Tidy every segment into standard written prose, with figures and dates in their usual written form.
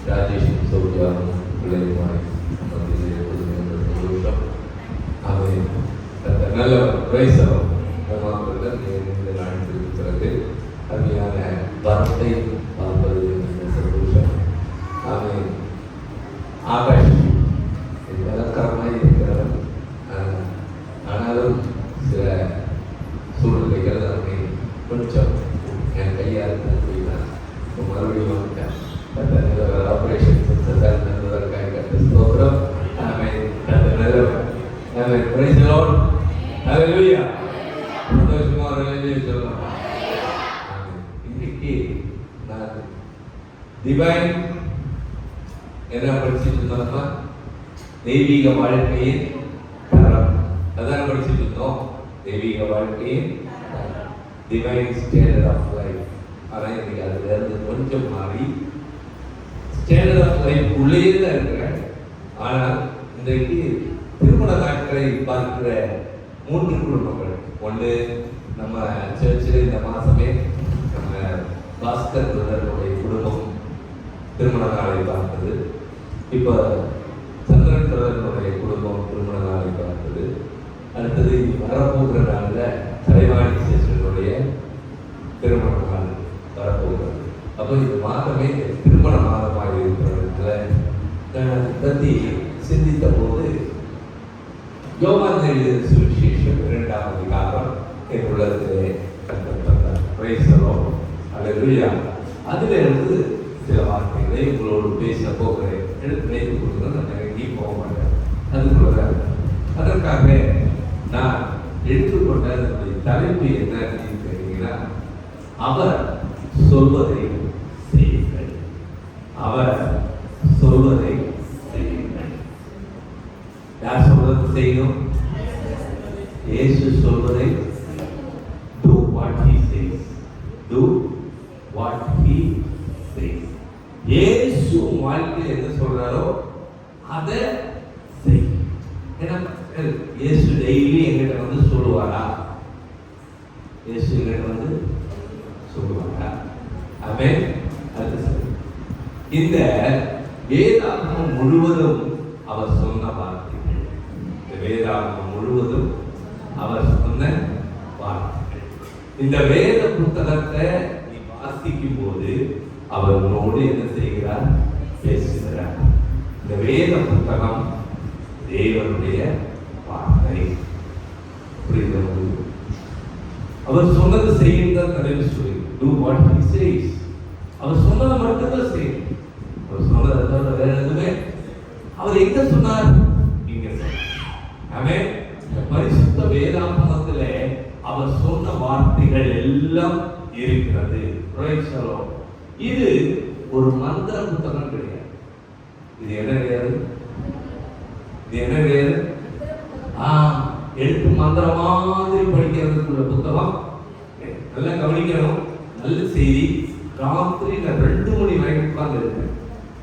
ராஜேஷும் சௌக்கியாவும் பிள்ளையுமாய் சந்தோஷம். அவை நல்ல பிரைசரம் பிறகு அருமையான வார்த்தை பார்ப்பது சந்தோஷம். அவை ஆகாஷ் விளக்கரமாக இருக்கிறவர். ஆனாலும் சில சூழ்நிலைகள் அவனை கொஞ்சம் என் கையால் போயிட்டான். மறுபடியும் வந்துட்டேன். ஆபரேஷன் சக்சஸ் நடந்ததற்காக கத்த ஸ்தோத்திரம். ஆமென். கத்த நல்லவர். ஆமென். Praise the Lord. ஹalleluya. சந்தோஷமா ஹalleluya சொல்லலாம். ஆமென். இன்னைக்கு நான் டிவைன் என்ன படிச்சிட்டு இருந்தோம்னா தெய்வீக வாழ்க்கையின் தரம் அதான் படிச்சிட்டு இருந்தோம். தெய்வீக வாழ்க்கையின் டிவைன் ஸ்டாண்டர்ட் ஆஃப் லைஃப். ஆனால் இன்னைக்கு அதுல இருந்து கொஞ்சம் மாறி ஸ்டாண்டர்ட் ஆஃப் லைஃப் உள்ளேயே தான் இருக்கிறேன். ஆனால் இன்றைக்கு திருமண நாட்களை பார்க்கிற 3 குடும்பங்கள். ஒன்று நம்ம சர்ச்சில் இந்த மாதமே நம்ம பாஸ்கர் பிரதருடைய குடும்பம் திருமண நாளை பார்த்தது. இப்போ சந்திரன் பிரதருடைய குடும்பம் திருமண நாளை பார்த்தது. அடுத்தது வரப்போகிற நாளில் கலைவாணி சேஷனுடைய திருமண நாள் வரப்போகிறது. அப்போ இந்த மாதமே திருமண மாதமாக இருக்கிறதுனால நான் பற்றி சிந்தித்த போது யோவான் எழுதிய சுவிசேஷம் 2ஆம் அதிகாரம் என் உள்ளத்திலே ஹல்லேலூயா. அதிலிருந்து சில வார்த்தைகளை உங்களோடு பேச போகிறேன். எடுத்து வைத்து கொடுங்க. நான் எங்கேயும் போக மாட்டேன். அதுக்குள்ள அதற்காக நான் எடுத்துக்கொண்ட தலைப்பு என்ன அப்படின்னு கேட்டீங்கன்னா, அவர் சொல்வதை செய்யுங்கள். அவர் சொல்வதை செய்யுங்கள். யார் சொல்வதை செய்யணும்? இயேசு சொல்வதை do what he says. Do what he says. இயேசு வாழ்க்கையில் என்ன சொல்றாரோ அதை செய். ஏன்னா இயேசு டெய்லி எங்கிட்ட வந்து சொல்லுவாரா? இயேசு எங்கிட்ட வந்து சொல்லுவாரா? ஆமென். இந்த வேதாகமம் முழுவதும் அவர் சொன்ன வார்த்தைகள். இந்த வேதாகமம் முழுவதும் அவர் சொன்ன வார்த்தைகள். இந்த வேத புத்தகத்தை நீ வாசிக்கும் போது அவர் உன்னோடு என்ன செய்கிறார்? பேசுகிறார். இந்த வேத புத்தகம் தேவனுடைய வார்த்தை. புரியுது? அவர் சொன்னது செய்யுங்கள் தலைவர் சொல்லி do what he says. அவர் சொன்னதை மட்டும்தான் செய்யும். அவர் சொன்னதை தவிர வேற எதுவுமே அவர் எங்க சொன்னார்? இங்க சொன்னார். ஆமென். பரிசுத்த வேதாகமத்திலே அவர் சொன்ன வார்த்தைகள் எல்லாம் இருக்கிறது. Price the Lord. இது ஒரு மந்திர புத்தகம் கிடையாது. இது என்ன கிடையாது? இது என்ன கிடையாது? எழுத்து மந்திரம் மாதிரி படிக்கிறதுக்குள்ள புத்தகம். நல்லா கவனிக்கணும். நல்ல செய்தி. ராத்திரி நான் 2 மணி வரைக்கும் உட்கார்ந்து இருக்கேன்.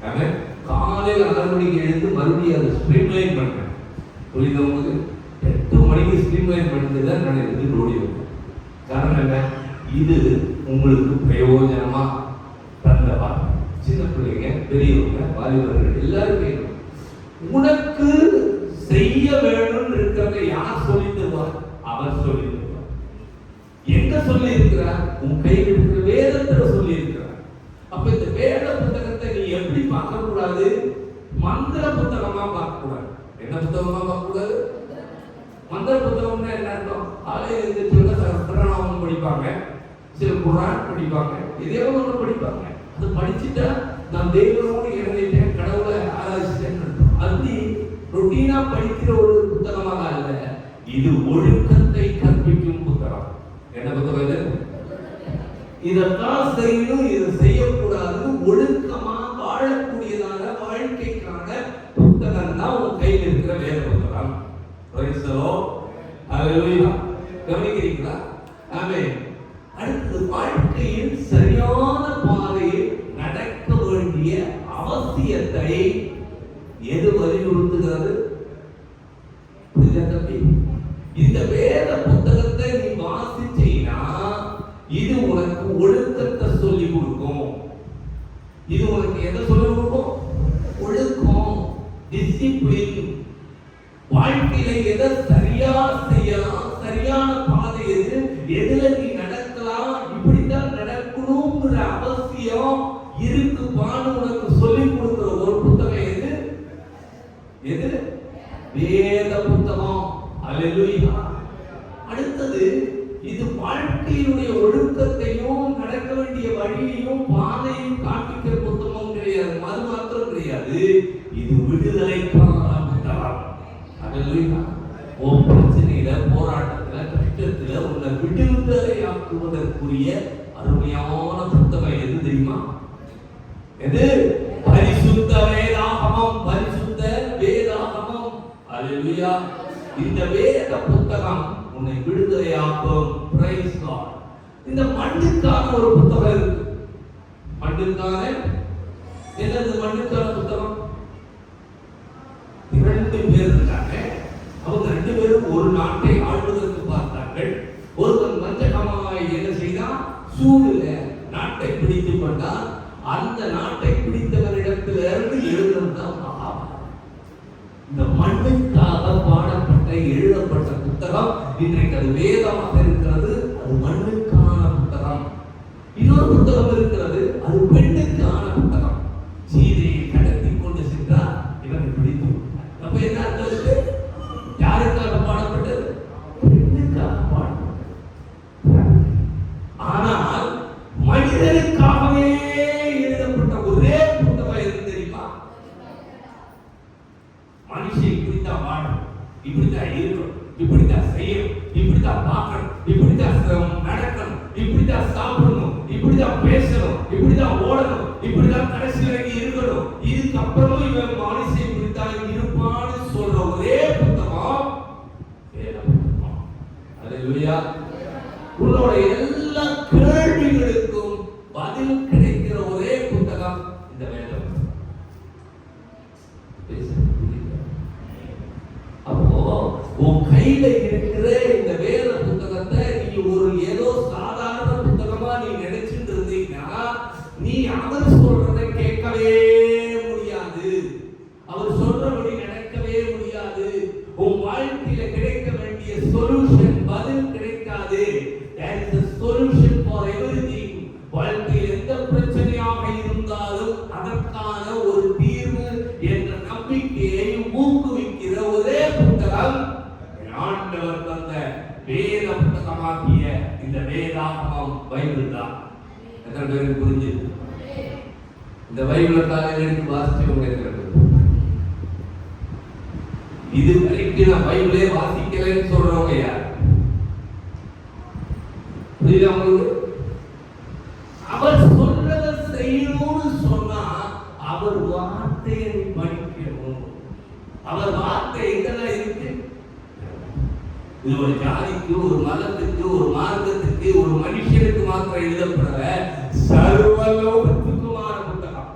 ஆமென். காலையில் 6 மணிக்கு எழுந்து மறுபடியும் அதை ஸ்ட்ரீம்லைன் பண்ணேன். புரியுது உங்களுக்கு? 8 மணிக்கு ஸ்ட்ரீம்லைன் பண்ணிட்டு தான் நான் எடுத்து ஓடி வந்தேன். காரணம் என்ன? இது உங்களுக்கு பிரயோஜனமா தந்த வார்த்தை. சின்ன பிள்ளைங்க, பெரியவங்க, வாலிபர்கள் எல்லாரும் கேட்கணும். உனக்கு செய்ய வேண்டும் இருக்கிறத யார் சொல்லி தருவார்? அவர் சொல்லி தருவார். எங்க சொல்லி இருக்கிறார்? உன் கையில் இருக்கிற வேதத்துல சொல்லி இருக்கிறார். அப்ப இந்த வேத புத்தகத்தை நீ எப்படி பார்க்க கூடாது? மந்திர புத்தகமா பார்க்க கூடாது. என்ன புத்தகமா பார்க்க கூடாது? மந்திர புத்தகம்னா என்ன அர்த்தம்? காலையில் எழுந்திருச்சு சஹஸ்ரநாமம் படிப்பாங்க, சில குர்ஆன் படிப்பாங்க, இதே ஒன்று படிப்பாங்க. அது படிச்சுட்டா நான் தேவனோடு இணைந்தேன், கடவுளை ஆராதிச்சிட்டேன்னு அர்த்தம். அது ரொட்டீனா படிக்கிற ஒரு புத்தகமாக அல்ல. இது ஒழுக்கத்தை கற்பிக்கும் புத்தகம். என்ன புத்தகம் இது? இதைத்தான் செய்யணும், இதை செய்யக்கூடாது, ஒழுக்கமா வாழக்கூடியதான வாழ்க்கைக்கான புத்தகம் தான் உன் கையில் இருக்கிற வேத புத்தகம். Praise the Lord. ஹல்லேலூயா. கவனிக்கிறீங்களா? ஆமென். அடுத்து வாழ்க்கையில் சரியான பாதையில் நடக்க வேண்டிய அவசியத்தை எது வலியுறுத்துகிறது? இந்த வேத புத்தகத்தை நீ வாசிச்சீனா இது உனக்கு ஒழுக்கத்தை சொல்லி கொடுக்கும். இது உனக்கு எதை சொல்லி கொடுக்கும்? ஒழுக்கம், டிசிப்ளின். வாழ்க்கையில எதை சரியா செய்யலாம், சரியான பாதை எது, எதுல நீ நடக்கலாம், இப்படித்தான் நடக்கணும்ங்கிற அவசியம் இருக்குப்பான்னு உனக்கு சொல்லி கொடுக்கிற ஒரு புத்தகம் எது? எது? வேத புத்தகம். அல்லேலூயா. அடுத்தது, இது வாழ்க்கையினுடைய ஒழுக்கத்தையும் நடக்க வேண்டிய வழியையும் பாதையும் காண்பிக்கிற புத்தகம் கிடையாது, அது மாத்திரம் கிடையாது. இது விடுதலைக்கான புத்தகம். அல்லேலூயா. உன் பிரச்சனையில, போராட்டத்துல, கஷ்டத்துல உன்னை விடுதலையாக்குவதற்குரிய அருமையான புத்தகம் எது தெரியுமா? எது? பரிசுத்த வேதாகமம். பரிசுத்த வேதாகமம். அல்லேலூயா. இந்த வேத புத்தகம் உன்னை விடுதலையாக்கும். Praise God. இந்த மண்ணுக்கான ஒரு புத்தகம் இருக்கு. மண்ணுக்கான என்னது? மண்ணுக்கான புத்தகம். 2 பேர் இருக்காங்க. அவங்க 2 பேரும் ஒரு நாட்டை ஆள்வதற்கு பார்த்தார்கள். ஒருவன் வஞ்சகமாய் என்ன செய்தான்? சூடுல நாட்டை பிடித்துக் கொண்டான். அந்த நாட்டை பிடித்தவரிடத்திலிருந்து எழுதுறதுதான் மகாபாரதம். இந்த மண்ணுக்காக பாடப்பட்ட எழுதப்பட்ட புத்தகம் இன்றைக்கு அது வேதமாக இருக்கிறது. அது மண்ணுக்கான புத்தகம். இன்னொரு புத்தகம் இருக்கிறது, அது பெண்ணுக்கான புத்தகம். சீதையை கடத்தி கொண்டு சென்றார், இவனை பிடித்து. அப்ப என்ன அர்த்தம்? யாருக்காக பாடப்பட்டது? பெண்ணுக்காக பாடப்பட்டது. ஆனால் மனிதனுக்காகவே எழுதப்பட்ட ஒரே புத்தகம் எது தெரியுமா? மனுஷன் இப்படித்தான் வாழணும், இப்படித்தான் இருக்கணும், இப்படித்தான் செய்யணும், இப்படித்தான் பார்க்கணும், இப்படித்தான் நடக்கணும், இப்படித்தான் சாப்பிடணும், இப்படித்தான் பேசணும், இப்படித்தான் ஓடணும், இப்படித்தான் கடைசி வரைக்கும் இருக்கணும். இதுக்கப்புறமும் இவன் மனுஷன் இப்படித்தான் இருப்பான்னு சொல்ற ஒரே புத்தகம் வேத புத்தகம். அல்லேலூயா. உன்னோட எல்லா கேள்விகளுக்கும் பதில் கிடைக்கிற ஒரே புத்தகம் இந்த வேத புத்தகம். அப்போ உன் கையில இருக்கிற இந்த வேத புத்தகத்தை நீ ஒரு ஏதோ சாதாரண புத்தகமா நீ நினைச்சிட்டு இருந்தீங்கன்னா நீ அவர் சொல்றதை கேட்கவே முடியாது, அவர் சொல்றபடி நடக்கவே முடியாது. உன் வாழ்க்கையில கிடைக்க வேண்டிய சொல்யூஷன், பதில் கிடைக்காது. There is a solution for everything. வாழ்க்கையில் எந்த பிரச்சனையாக இருந்தாலும் அதற்கான ஒரு தீர்வு என்ற நம்பிக்கையை ஊக்குவிக்கிற ஒரே புத்தகம் ஆண்டவர் தந்த வேத புத்தகமாகிய இந்த வேதாகமம் பைபிள் தான். எத்தனை பேருக்கு புரிஞ்சு? இந்த பைபிளை காலையில் எடுத்து வாசிச்சவங்க இருக்கிறது. இது வரைக்கும் நான் பைபிளே வாசிக்கலைன்னு சொல்றவங்க யார்? புரியுதா உங்களுக்கு? அவர் சொல்றதை செய்யணும்னு சொன்னா அவர் வார்த்தையை படிக்கணும். அவர் வார்த்தை எங்கெல்லாம் இருக்கு? இது ஒரு ஜாதிக்கு, ஒரு மதத்துக்கு, ஒரு மார்க்கத்துக்கு, ஒரு மனுஷனுக்கு மாத்திரம் எழுதப்படல, சர்வலோகத்துக்குமான புத்தகம்,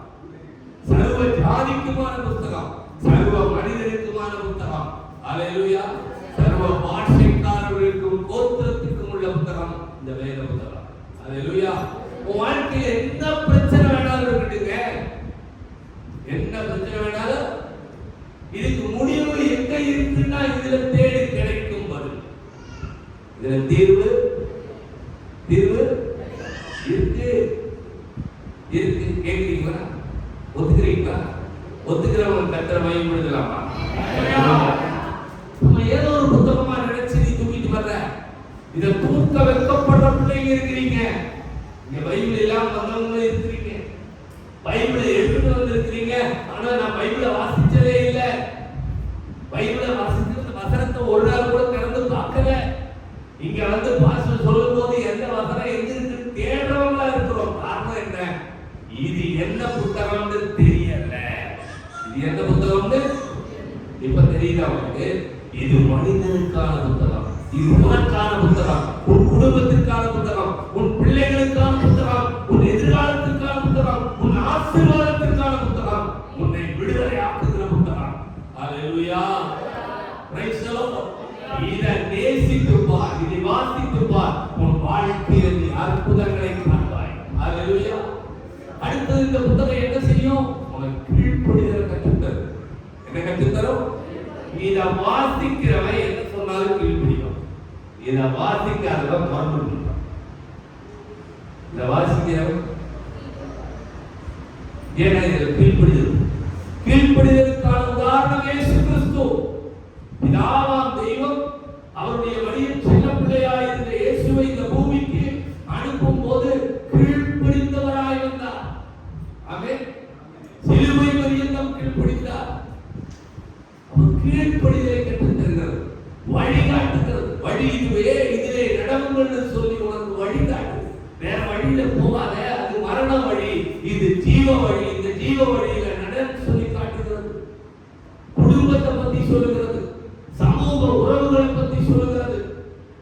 சர்வ ஜாதிக்குமான புத்தகம், சர்வ மனிதனுக்குமான புத்தகம். அல்லேலூயா. சர்வ பாஷைக்காரர்களுக்கும் கோத்திரத்துக்கும் உள்ள புத்தகம் இந்த வேத புத்தகம். அல்லேலூயா. உன் வாழ்க்கையில என்ன பிரச்சனை வேணாலும் இருக்கட்டுங்க, என்ன பிரச்சனை வேணாலும் இதுக்கு முடிவு எங்க இருக்குன்னா இதுல தேடி கிடைக்கும் பதில். இதுல தீர்வு இருக்கு இருக்கு. கேட்கிறீங்களா? ஒத்துக்கிறீங்களா? ஒத்துக்கிறவங்க கத்திர பயன்படுத்தலாமா? நம்ம ஏதோ ஒரு புத்தகமா நினைச்சு நீ தூக்கிட்டு வர்ற, இதை தூக்க வைக்கப்படுற பிள்ளைங்க இருக்கிறீங்க. இங்க பைபிள் எல்லாம் வந்தவங்க இருக்கிறீங்க, பைபிளை எடுத்துட்டு வந்திருக்கிறீங்க. ஆனா நான் பைபிளை வாசிச்சதே இல்லை, பைபிளை வாசிச்சது வசனத்தை ஒரு நாள் கூட திறந்து பார்க்கல. இங்க வந்து பாஸ்டர் சொல்லும் போது எந்த வசனம் எங்க இருக்கு தேடுறவங்களா இருக்கிறோம். காரணம் என்ன? இது என்ன புத்தகம்னு தெரியல. இது என்ன புத்தகம்னு இப்ப தெரியுதா உங்களுக்கு? இது மனிதனுக்கான புத்தகம், இது உனக்கான புத்தகம், உன் குடும்பத்திற்கான புத்தகம், உன் பிள்ளைகளுக்கான புத்தகம், உன் எதிர்காலத்திற்கான புத்தகம், உன் ஆசீர்வாதத்திற்கான புத்தகம், உன்னை விடுதலையாக்குகிற புத்தகம். அல்லேலூயா. Praise the Lord. இதை நேசித்து பார், இதை வாசித்து பார், உன் வாழ்க்கையில் நீ அற்புதங்களை காண்பாய். ஹalleluya. அடுத்தது இந்த புத்தகம் என்ன செய்யும்? உனக்கு கீழ்ப்படிதலை கற்றுத்தரும். என்ன கற்றுத்தரும்? இதை வாசிக்கிறவன் என்ன சொன்னாலும் கீழ்ப்படியும். இதை வாசிக்காதவன் மறந்து. இதை வாசிக்கிறவன் ஏன்னா இதில் கீழ்ப்படிதலுக்கான உதாரணம் இயேசு கிறிஸ்து. பிதாவாம் தெய்வம் அவருடைய வழியில் சின்ன பிள்ளையாயிருந்த இயேசுவை இந்த பூமிக்கு அனுப்பும் போது கீழ்ப்படிந்தவராய் வந்தார். ஆமென். சிலுவை பரியந்தம் கீழ்ப்படிந்தார். அவர் கீழ்ப்படிதலை கற்றுத் தருகிறது, வழிகாட்டுகிறது. வழி இதுவே, இதிலே நடவுங்கள்னு சொல்லி உனக்கு வழிகாட்டு. வேற வழியில போகாத, அது மரண வழி, இது ஜீவ வழி. இந்த ஜீவ வழியில நடந்து சொல்லி காட்டுகிறது. குடும்பத்தை பத்தி சொல்லுகிறது, சமூக உறவுகளை பத்தி சொல்லுகிறது,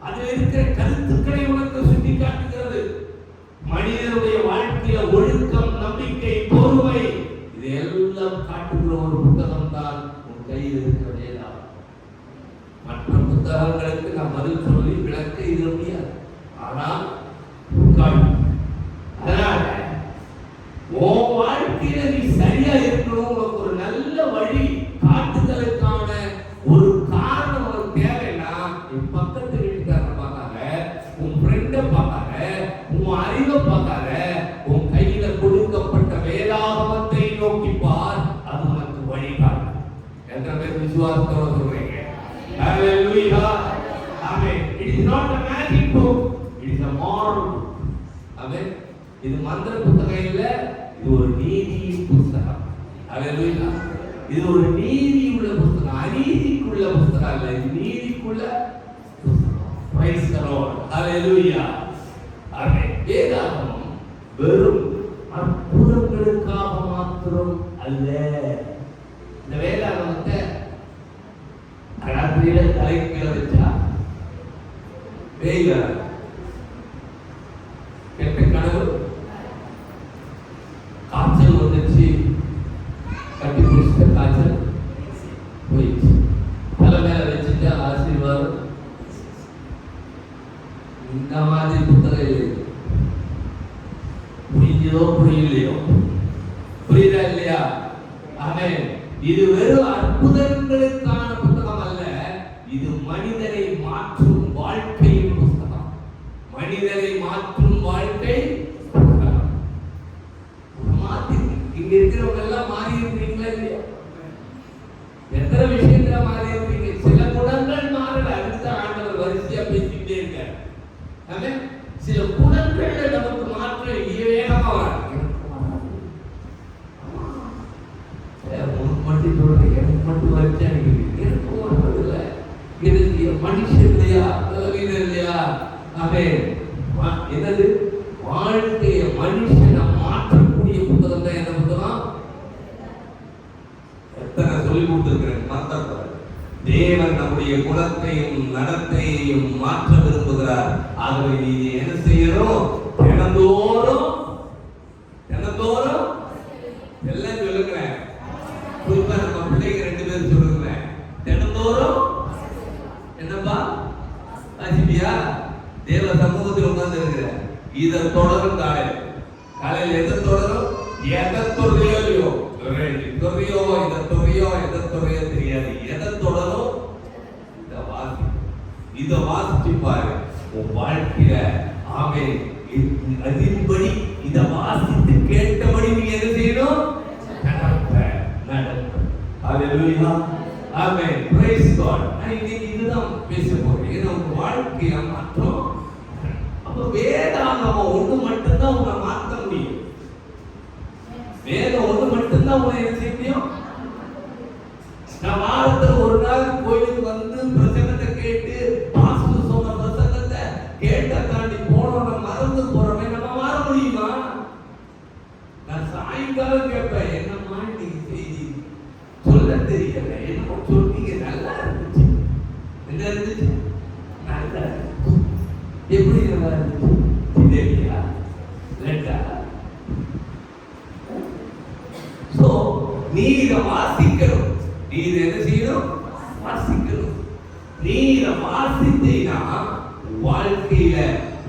அதில் இருக்கிற கருத்துக்களை உனக்கு சுட்டி காட்டுகிறது. மனிதனுடைய வாழ்க்கையில ஒழுக்கம், நம்பிக்கை, பொறுமை, இது எல்லாம் காட்டுகிற ஒரு புத்தகம் தான் உன் கையில் இருக்கிற வேதம். மற்ற புத்தகங்களுக்கு நான் பதில் சொல்லி விளக்க இது முடியாது. ஆனால் அதனால உன் வாழ்க்கையில நீ சரியா இருக்கணும், உனக்கு ஒரு நல்ல வழி காட்டுதலுக்கான ஒரு காரணம் உனக்கு தேவைன்னா, நீ பக்கத்து வீட்டுக்காரனை பார்க்காத, உன் ஃப்ரெண்டை பார்க்காத, உன் அறிவை பார்க்காத, உன் கையில கொடுக்கப்பட்ட வேதாகமத்தை நோக்கி பார். அது உனக்கு வழி காட்டும். எத்தனை பேர் விசுவாசத்தோட சொல்றீங்க? ஹalleluya. ஆமென். It is not a magic book, it is a moral book. ஆமென். இது மந்திர புத்தகம் இல்ல, இது ஒரு நீதி புத்தகம். ஹalleluya. இது ஒரு நீதியுள்ள புத்தகம், அநீதிக்குள்ள புத்தகம் இல்ல, இது நீதிக்குள்ள புத்தகம். Praise the Lord. ஹalleluya. ஆமென். வேதாகமம் வெறும் அற்புதங்களுக்காக மாத்திரம் அல்ல. இந்த வேதாகமத்தை ராத்திரியில தலைக்கீழ வச்சா வெயில கெட்ட கனவு, காய்ச்சல் வந்துச்சு, கட்டி பிடிச்சிட்ட காய்ச்சல் போயிடுச்சு, தலை மேல வச்சுட்டு ஆசீர்வாதம். இந்த மாதிரி புத்தகம் இல்லை. புரிஞ்சதோ புரியலையோ, புரியுதா இல்லையா? ஆமென். இது வெறும் அற்புதங்களுக்கான புத்தகம் அல்ல, இது மனிதனை மாற்றும் வாழ்க்கையின் புத்தகம். மனிதனை மாற்றும் வாழ்க்கை புத்தகம். மாற்றி இங்க இருக்கிறவங்க எல்லாம் மாறி இருக்கிறீங்களா இல்லையா? எத்தனை விஷயத்துல மாறி இருக்கீங்க? சில குணங்கள் மாறல, அதுக்கு ஆண்டவர் வரிசையா பேசிக்கிட்டே இருக்காரு. ஆமென். சில குணங்கள் நமக்கு மாற்ற வேகமா வரும். மட்டும் சொல்றேன், எனக்கு மட்டும் வச்சா எனக்கு வருவதில்ல. இது மனுஷன் இல்லையா, இல்லையா? ஆமென். என்னது? வாழ்க்கைய மனுஷனை மாற்றக்கூடிய புத்தகம் தான் எந்த புத்தகம்? எத்தனை சொல்லி கொடுத்திருக்கிறேன், மாற்ற. தேவன் நம்முடைய குணத்தையும் நடத்தையையும் மாற்ற விரும்புகிறார். ஆகவே நீ என்ன செய்யணும்? தினந்தோறும் எல்லாம் சொல்லுகிறேன். குறிப்பா நம்ம பிள்ளைங்க 2 பேரும் சொல்லுகிறேன், தினந்தோறும் என்னப்பா வாசிப்பியா? தேவ சமூகத்தில் உட்கார்ந்து இருக்கிற இதை தொடரும். காலையில் எதை தொடரும்? எதை தொறையோ இல்லையோ, தொறையோ இதை தொறையோ எதை தொறையோ தெரியாது, எதை தொடரும்? இதை வாசிச்சு பாரு உன் வாழ்க்கையில. ஆமென். அதின்படி இதை வாசித்து கேட்டபடி நீ எதை செய்யணும்? ஹalleluya. ஆமென். praise God. இன்னைக்கு இதுதான் பேச போறேன். ஏன்னா உங்க வாழ்க்கையை மாற்றம். அப்ப வேதாகமம் ஒண்ணு மட்டும்தான் உன்னை மாற்ற முடியும். வேதம் ஒண்ணு மட்டும்தான் உன்னை என்ன செய்ய முடியும்? நான் வாரத்துல ஒரு நாள் கோயிலுக்கு வந்து பிரசங்கத்தை கேட்டு பாஸ்டர் சொன்ன பிரசங்கத்தை கேட்ட தாண்டி போனோம், மறந்து போறோமே, நம்ம மாற முடியுமா? நான் சாயங்காலம் கேட்பேன், என்னம்மா இன்னைக்கு செய்தி சொல்ல தெரியல, என்ன சொன்னீங்க, நல்லா இருந்துச்சு. என்ன இருந்துச்சு? நல்லா இருந்துச்சு. எப்படி நல்லா இருந்துச்சு? இல்லையா? லேட்டா? சோ நீ இதை வாசிக்கணும். நீ இதை என்ன செய்யணும்? வாசிக்கணும். நீ இதை வாசித்தீனா வாழ்க்கையில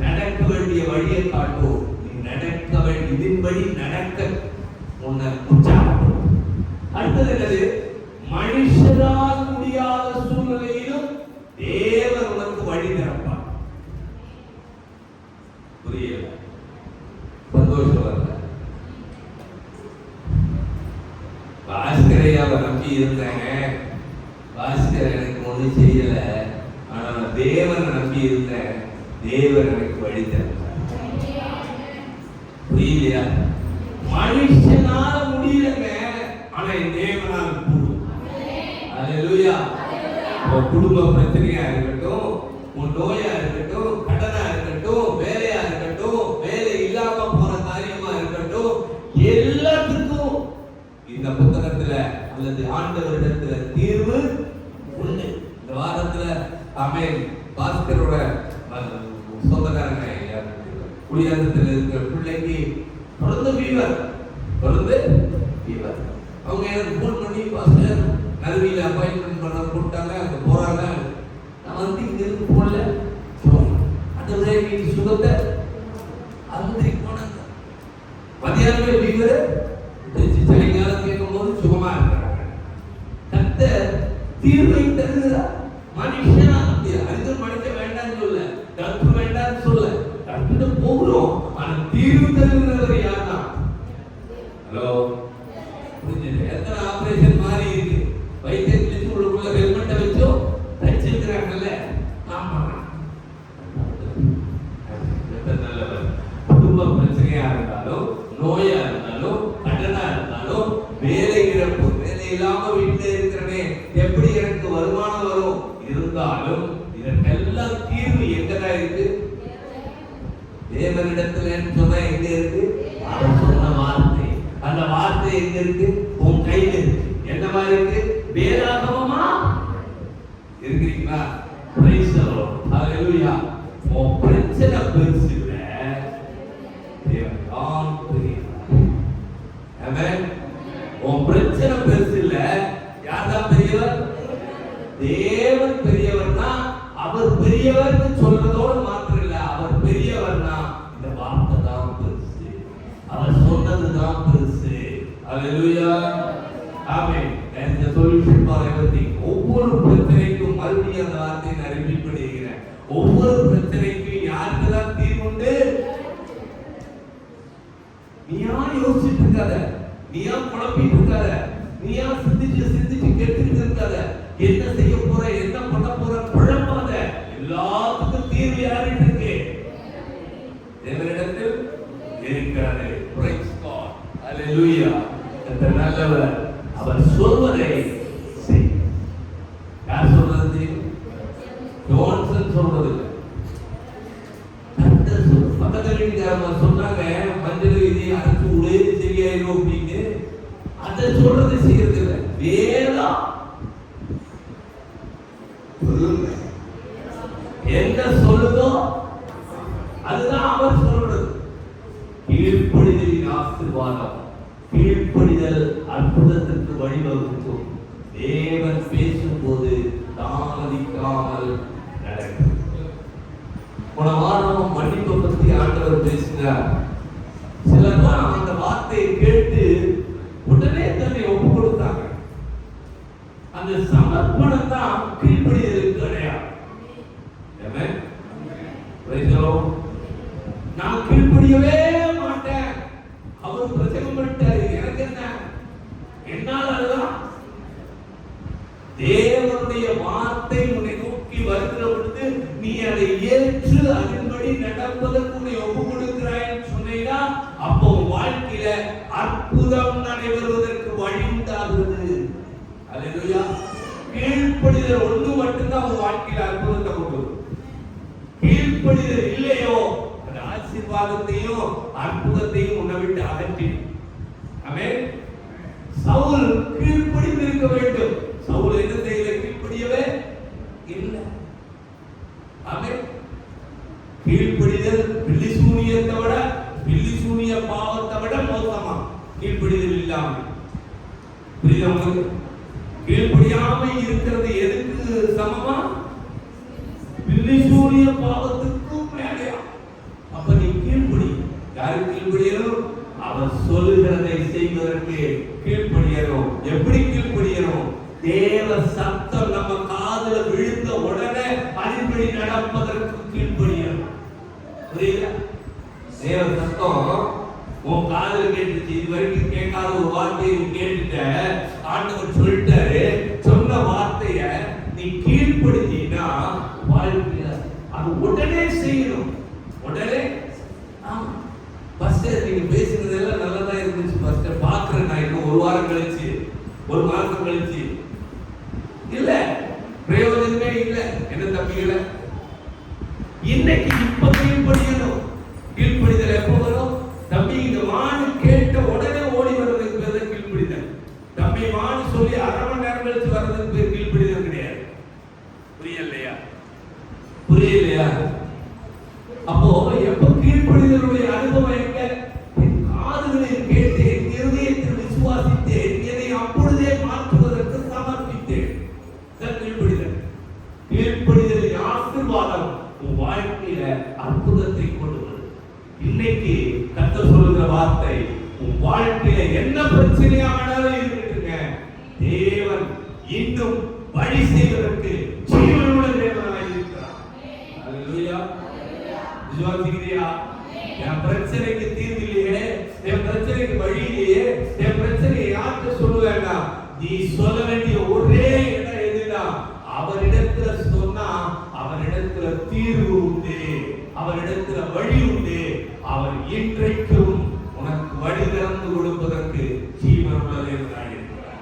நடக்க வேண்டிய வழியை காட்டும். நீ நடக்க வேண்டிய இதன்படி நடக்க உன்னை உற்சாகப்படுத்தும். அடுத்தது என்னது? மனுஷரால் முடியாத சூழ்நிலையிலும் தேவன் உனக்கு வழி திறப்பார். புரியல? சந்தோஷம் வரல? பாஸ்கரையாவை நம்பி இருந்தாங்க. பாஸ்கர் எனக்கு ஒண்ணும் செய்யல, ஆனா நான் தேவனை நம்பி இருந்தேன். தேவன் எனக்கு வழி திறப்பார். புரியலையா? மனுஷனால முடியலங்க, ஆனா தேவனால் கூடும். அல்லேலூயா. உன் குடும்ப பிரச்சனையா இருக்கட்டும், உன் நோயா இருக்கட்டும், கடனா இருக்கட்டும், வேலையா இருக்கட்டும், வேலை இல்லாம போற காரியமா இருக்கட்டும், எல்லாத்துக்கும் இந்த புத்தகத்துல அல்லது ஆண்டவரிடத்துல தீர்வு உண்டு. இந்த வாரத்துல ஆமென். பாஸ்கரோட சொந்தக்காரங்க குடியாரத்தில் இருக்கிற பிள்ளைக்கு தொடர்ந்து ஃபீவர். அவங்க எனக்கு ஃபோன் பண்ணி பாஸ்டர் நறுவியில் அப்பாயின்மெண்ட் பண்ண போட்டாங்க, அங்கே போறாங்க. நான் வந்து இங்க இருந்து போகல, அந்த வீட்டு சுகத்தை அருந்தி போனாங்க. மதியானமே ஃபீவர், சாயங்காலம் கேட்கும் போது சுகமா இருக்கிறாங்க. கர்த்தர் தீர்வை தருகிறார். மனுஷனா அறிந்து மனுஷன் வேண்டாம்னு சொல்ல, டாக்டர் வேண்டாம்னு சொல்ல, டாக்டர் போகிறோம். ஆனா தீர்வு தருகிறவர் யாரா? ஹலோ, புரிஞ்சுது? எத்தனை ஆபரேஷன் மாறி இருக்கு. வைத்தியத்தில் உள்ளுக்குள்ள ஹெல்மெட்டை வச்சோ தச்சிருக்கிறாங்கல்ல. ஆமா, நல்லவர். குடும்ப பிரச்சனையா இருந்தாலும், நோயா இருந்தாலும், கடனா இருந்தாலும், வேலை இழப்பு, வேலை இல்லாம வீட்டில் இருக்கிறனே, எப்படி எனக்கு வருமானம் வரும் இருந்தாலும், இதற்கெல்லாம் தீர்வு எங்கதான் இருக்கு? தேவனிடத்துல சொன்னா எங்க இருக்கு? அவர் சொன்ன வார்த்தை. அந்த வார்த்தை எங்க இருக்கு? உன் கையில இருக்கு. என்ன மாதிரி இருக்கு? வேதாகமமா இருக்கிறீங்களா? Praise the Lord. ஹalleluya. உன் பிரச்சனை பெருசு இல்ல, தேவன் தான் பெரியவர். ஆமென். உன் பிரச்சனை பெருசு இல்ல, யார் தான் பெரியவர்? தேவன் பெரியவர்னா அவர் பெரியவர்னு சொல்றதோடு மாத்திரம் இல்ல, அவர் பெரியவர்னா இந்த வார்த்தை தான் பெருசு, அவர் சொன்னது தான் பெருசு. ஹalleluya. ஆமென். And the solution for everything. ஒவ்வொரு பிரச்சனைக்கும் மறுபடியும் அந்த வார்த்தையை நான் ரிப்பீட் பண்ணிக்கிறேன். ஒவ்வொரு பிரச்சனைக்கும் யாருக்கு தான் தீர்வு உண்டு? நீயா யோசிச்சுட்டு இருக்காத, நீயா குழப்பிட்டு இருக்காத, நீயா சிந்திச்சு கேட்டுட்டு இருக்காத. என்ன செய்ய போற, என்ன பண்ண போற குழப்பாத. எல்லாத்துக்கும் தீர்வு யார்கிட்ட இருக்கு? தேவனிடத்தில் இருக்கிறது. Praise God. Hallelujah. அந்த நல்லவர் அவர் சொல்வதை செய். யார் சொல்றது? ஜோன்சன் சொல்றது. பக்கத்துல வீட்டுக்காரங்க சொன்னாங்க, மஞ்சள் இதை அரைச்சு உடே சரியாயிரும் அப்படின்னு. அதை சொல்றது செய்யறது இல்லை. வேதம் என்ன சொல்லுதோ அதுதான் அவர் சொல்றது. கீழ்ப்படிதலின் ஆசீர்வாதம், கீழ்ப்படிதல் அற்புதத்திற்கு வழிவகுக்கும். தேவன் பேசும்போது தாமதிக்காமல் நடக்கும். போன வாரம் மன்னிப்பை பற்றி ஆண்டவர் பேசினார். சிலர் அந்த வார்த்தையை கேட்டு உடனே தன்னை ஒப்பு கொடுத்தாங்க. அந்த சமர்ப்பணம் தான் கீழ்ப்படிதலுக்கு அடையாளம். நான் கீழ்ப்படியவே மாட்டேன், அவர் பிரச்சனை பண்ணிட்டாரு, எனக்கு என்ன, என்னால் அதுதான். தேவனுடைய வார்த்தை உன்னை நோக்கி வருகிற பொழுது நீ அதை ஏற்று அதன்படி நடப்பதற்கு உன்னை ஒப்பு கொடுக்கிறாய் சொன்னீங்கன்னா, அப்போ வாழ்க்கையில அற்புதம் நடைபெறுவதற்கு வழி உண்டாகிறது. அல்லேலூயா. கீழ்ப்படிதல் ஒன்று மட்டும்தான் உன் வாழ்க்கையில அற்புதத்தை கொண்டு வரும். கீழ்ப்படிதல் இல்லையோ அந்த ஆசீர்வாதத்தையும் அற்புதத்தையும் உன்னை விட்டு அகற்றி. ஆமென். சவுல் கீழ்ப்படிந்து இருக்க வேண்டும். சவுல் என்ன செய்யல? கீழ்ப்படியவே இல்லை. ஆமென். கீழ்ப்படிதல் பில்லிசூனியத்தை விட, பில்லிசூனிய பாவத்தை விட மோசமா கீழ்ப்படிதல் இல்லாமல். புரியுதா உங்களுக்கு? கீழ்ப்படியாம இருக்கிறது எதுக்கு சமமா? திரிசூலிய பாவத்துக்கும் மேலையா. அப்ப நீ கீழ்ப்படி. யாருக்கு கீழ்ப்படியணும்? அவர் சொல்லுகிறதை செய்வதற்கு கீழ்ப்படியணும். எப்படி கீழ்ப்படியணும்? தேவ சத்தம் நம்ம காதுல விழுந்த உடனே அதன்படி நடப்பதற்கு கீழ்ப்படியணும். புரியுதா? தேவ சத்தம் உன் காதுல கேட்டுச்சு, இது வரைக்கும் கேட்காத ஒரு வார்த்தையை கேட்டுட்ட, ஆண்டவர் சொல்லிட்டாரு, சொன்ன வார்த்தைய நீ கீழ்ப்படுத்தினா வாழ்க்கையில அது உடனே செய்யணும். உடனே பாஸ்டர் நீங்க பேசுனதெல்லாம் நல்லதா இருந்துச்சு பாஸ்டர், பாக்குறேன் நான் இன்னும் ஒரு வாரம் கழிச்சு, ஒரு மாசம் கழிச்சு. இல்ல, பிரயோஜனமே இல்ல. என்ன தம்பிகள, இன்னைக்கு இப்ப கீழ்ப்படியணும். கீழ்ப்படிதல் எப்போ வரும்? தம்பி இந்த வாணி கேட்ட உடனே ஓடி வர்றதுக்கு பேர் கீழ்ப்படிதல். தம்பி வாணி சொல்லி அரை மணி நேரம் கழிச்சு வர்றதுக்கு பேர் கீழ்ப்படிதல் கிடையாது. புரியலையா? புரியலையா? அப்போ எப்ப கீழ்ப்படிதலுடைய அனுபவம் எங்க? காதுகளில் கேட்டேன், இருதயத்தில் விசுவாசித்தேன், என்னை அப்பொழுதே மாற்றுவதற்கு சமர்ப்பித்தேன். கீழ்ப்படிதல். கீழ்ப்படிதலின் ஆசீர்வாதம் உன் வாழ்க்கையில அற்புதத்தை கொண்டு வரும். இன்னைக்கு கர்த்தர் சொல்லுகிற வார்த்தை, உன் வாழ்க்கையில என்ன பிரச்சனையானாலும் இருக்கட்டுங்க, தேவன் இன்னும் வழி செய்வதற்கு ஜீவனுள்ள தேவனாய் இருக்கிறார். அல்லேலூயா. விசுவாசிக்கிறியா? என் பிரச்சனைக்கு தீர்வு இல்லையே, என் பிரச்சனைக்கு வழி இல்லையே, என் பிரச்சனையை யார்கிட்ட சொல்லுவேன்னா, நீ சொல்ல வேண்டிய ஒரே இடம் எதுனா, அவரிடத்துல சொன்னா அவரிடத்துல தீர்வு உண்டு, அவரிடத்துல வழி உண்டு. அவர் இன்றைக்கும் உனக்கு வழி திறந்து கொடுப்பதற்கு ஜீவனுள்ள தேவனாய் இருக்கிறார்.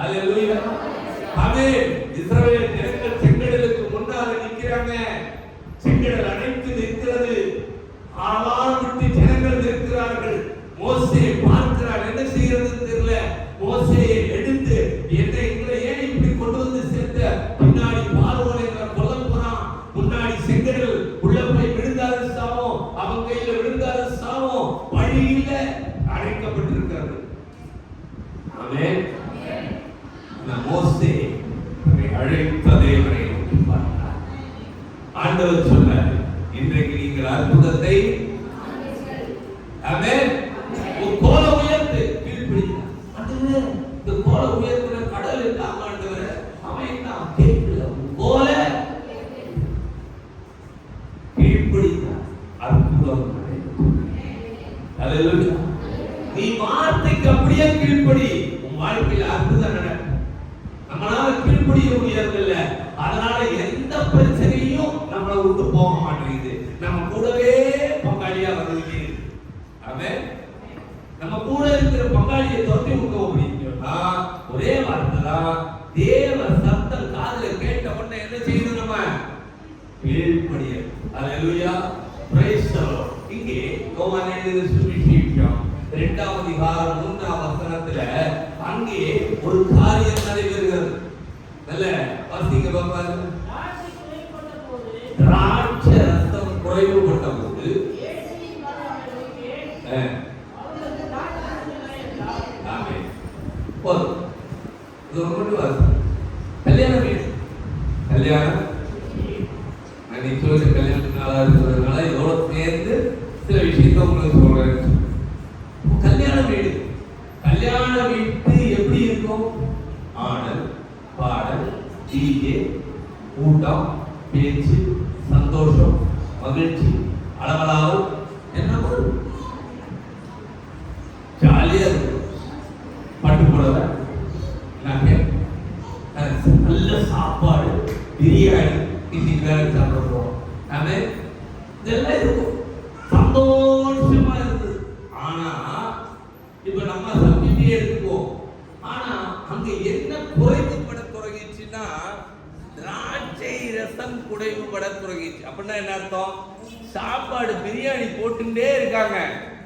அல்லேலூயா. ஆமென். இஸ்ரவேல் ஜனங்கள் செங்கடலுக்கு முன்னால நிக்கிறாங்க. செங்கடல் அணைத்து நிற்கிறது. ஆவாரம் விட்டு ஜனங்கள் நிற்கிறார்கள். மோசே பார்க்கிறார், என்ன செய்யறதுன்னு தெரியல. மோசேயை எடுத்து என்னை இங்க ஏன் இப்படி கொண்டு வந்து சேர்த்த? பின்னாடி பார்வோனை கொல்ல போறான், முன்னாடி செங்கடல் உள்ள போய் விழுந்தாரு சாவம், அவன் கையில விழுந்தாரு சாவம், வழி இல்ல, அடைக்கப்பட்டிருக்கிறது. ஆமென். மோசே அழைத்த தேவனை பார்த்தார். ஆண்டவர் சொன்னார், இன்றைக்கு நீங்கள் அற்புதத்தை ஆமென் கோல உயர்த்து கீழ்ப்படிந்தார். ஆண்டவரே இந்த கோல உயர்த்துற கடல் இல்லாம ஆண்டவரே அவன் தான் கேட்கல. கோல கீழ்ப்படிந்தார், அற்புதம் நடந்தது. அல்லேலூயா. நீ வார்த்தைக்கு அப்படியே கீழ்ப்படி, உன் வாழ்க்கையில் அற்புதம் நடக்கும். நம்மளால கீழ்ப்படிய முடியறதில்ல, அதனால எந்த பிரச்சனையும் நம்மளை விட்டு போக மாட்டேங்குது. நம்ம கூடவே பங்காளியா வருது. ஆமென். நம்ம கூட இருக்கிற பங்காளியை தொட்டி விட்டோம் அப்படின்னு சொன்னா ஒரே வார்த்தை தான், தேவ சத்தம் காதுல கேட்ட உடனே என்ன செய்யணும்? நம்ம கீழ்ப்படிய. அல்லேலூயா. Praise the Lord. இங்கே யோவான் எழுதின சுவிசேஷம் 2ஆம் அதிகாரம் 3ஆம் வசனத்துல அங்கே ஒரு காரியம் நடைபெறுகிறது. நல்ல வாசிங்க பாப்பாரு. திராட்சை ரசம் குறைவுபட்ட போது கல்யாண வீடு, கல்யாணம் கல்யாண நாளா இருக்கிறதுனால இதோட சேர்ந்து சில விஷயத்த உங்களுக்கு சொல்றேன். கல்யாண வீடு, கல்யாண வீட்டு எப்படி இருக்கும்? ஆடல், பாடல், டிஜே, கூட்டம், பேச்சு, சந்தோஷம், மகிழ்ச்சி, அளவலாவும் என்ன ஜாலியா இருக்கும். பட்டு புடவை, நல்ல சாப்பாடு, பிரியாணி, இன்னைக்கு வேலை சாப்பிடுறோம். இதெல்லாம் இருக்கும், சந்தோஷமா இருந்தது. ஆனா இப்ப நம்ம சமைச்சே எடுத்துக்குவோம். ஆனா அங்க என்ன குறைவுபட தொடங்கிச்சுன்னா, திராட்சை ரசம் குறைவுபட தொடங்கிச்சு. அப்படின்னா என்ன அர்த்தம்? சாப்பாடு பிரியாணி போட்டுட்டே இருக்காங்க,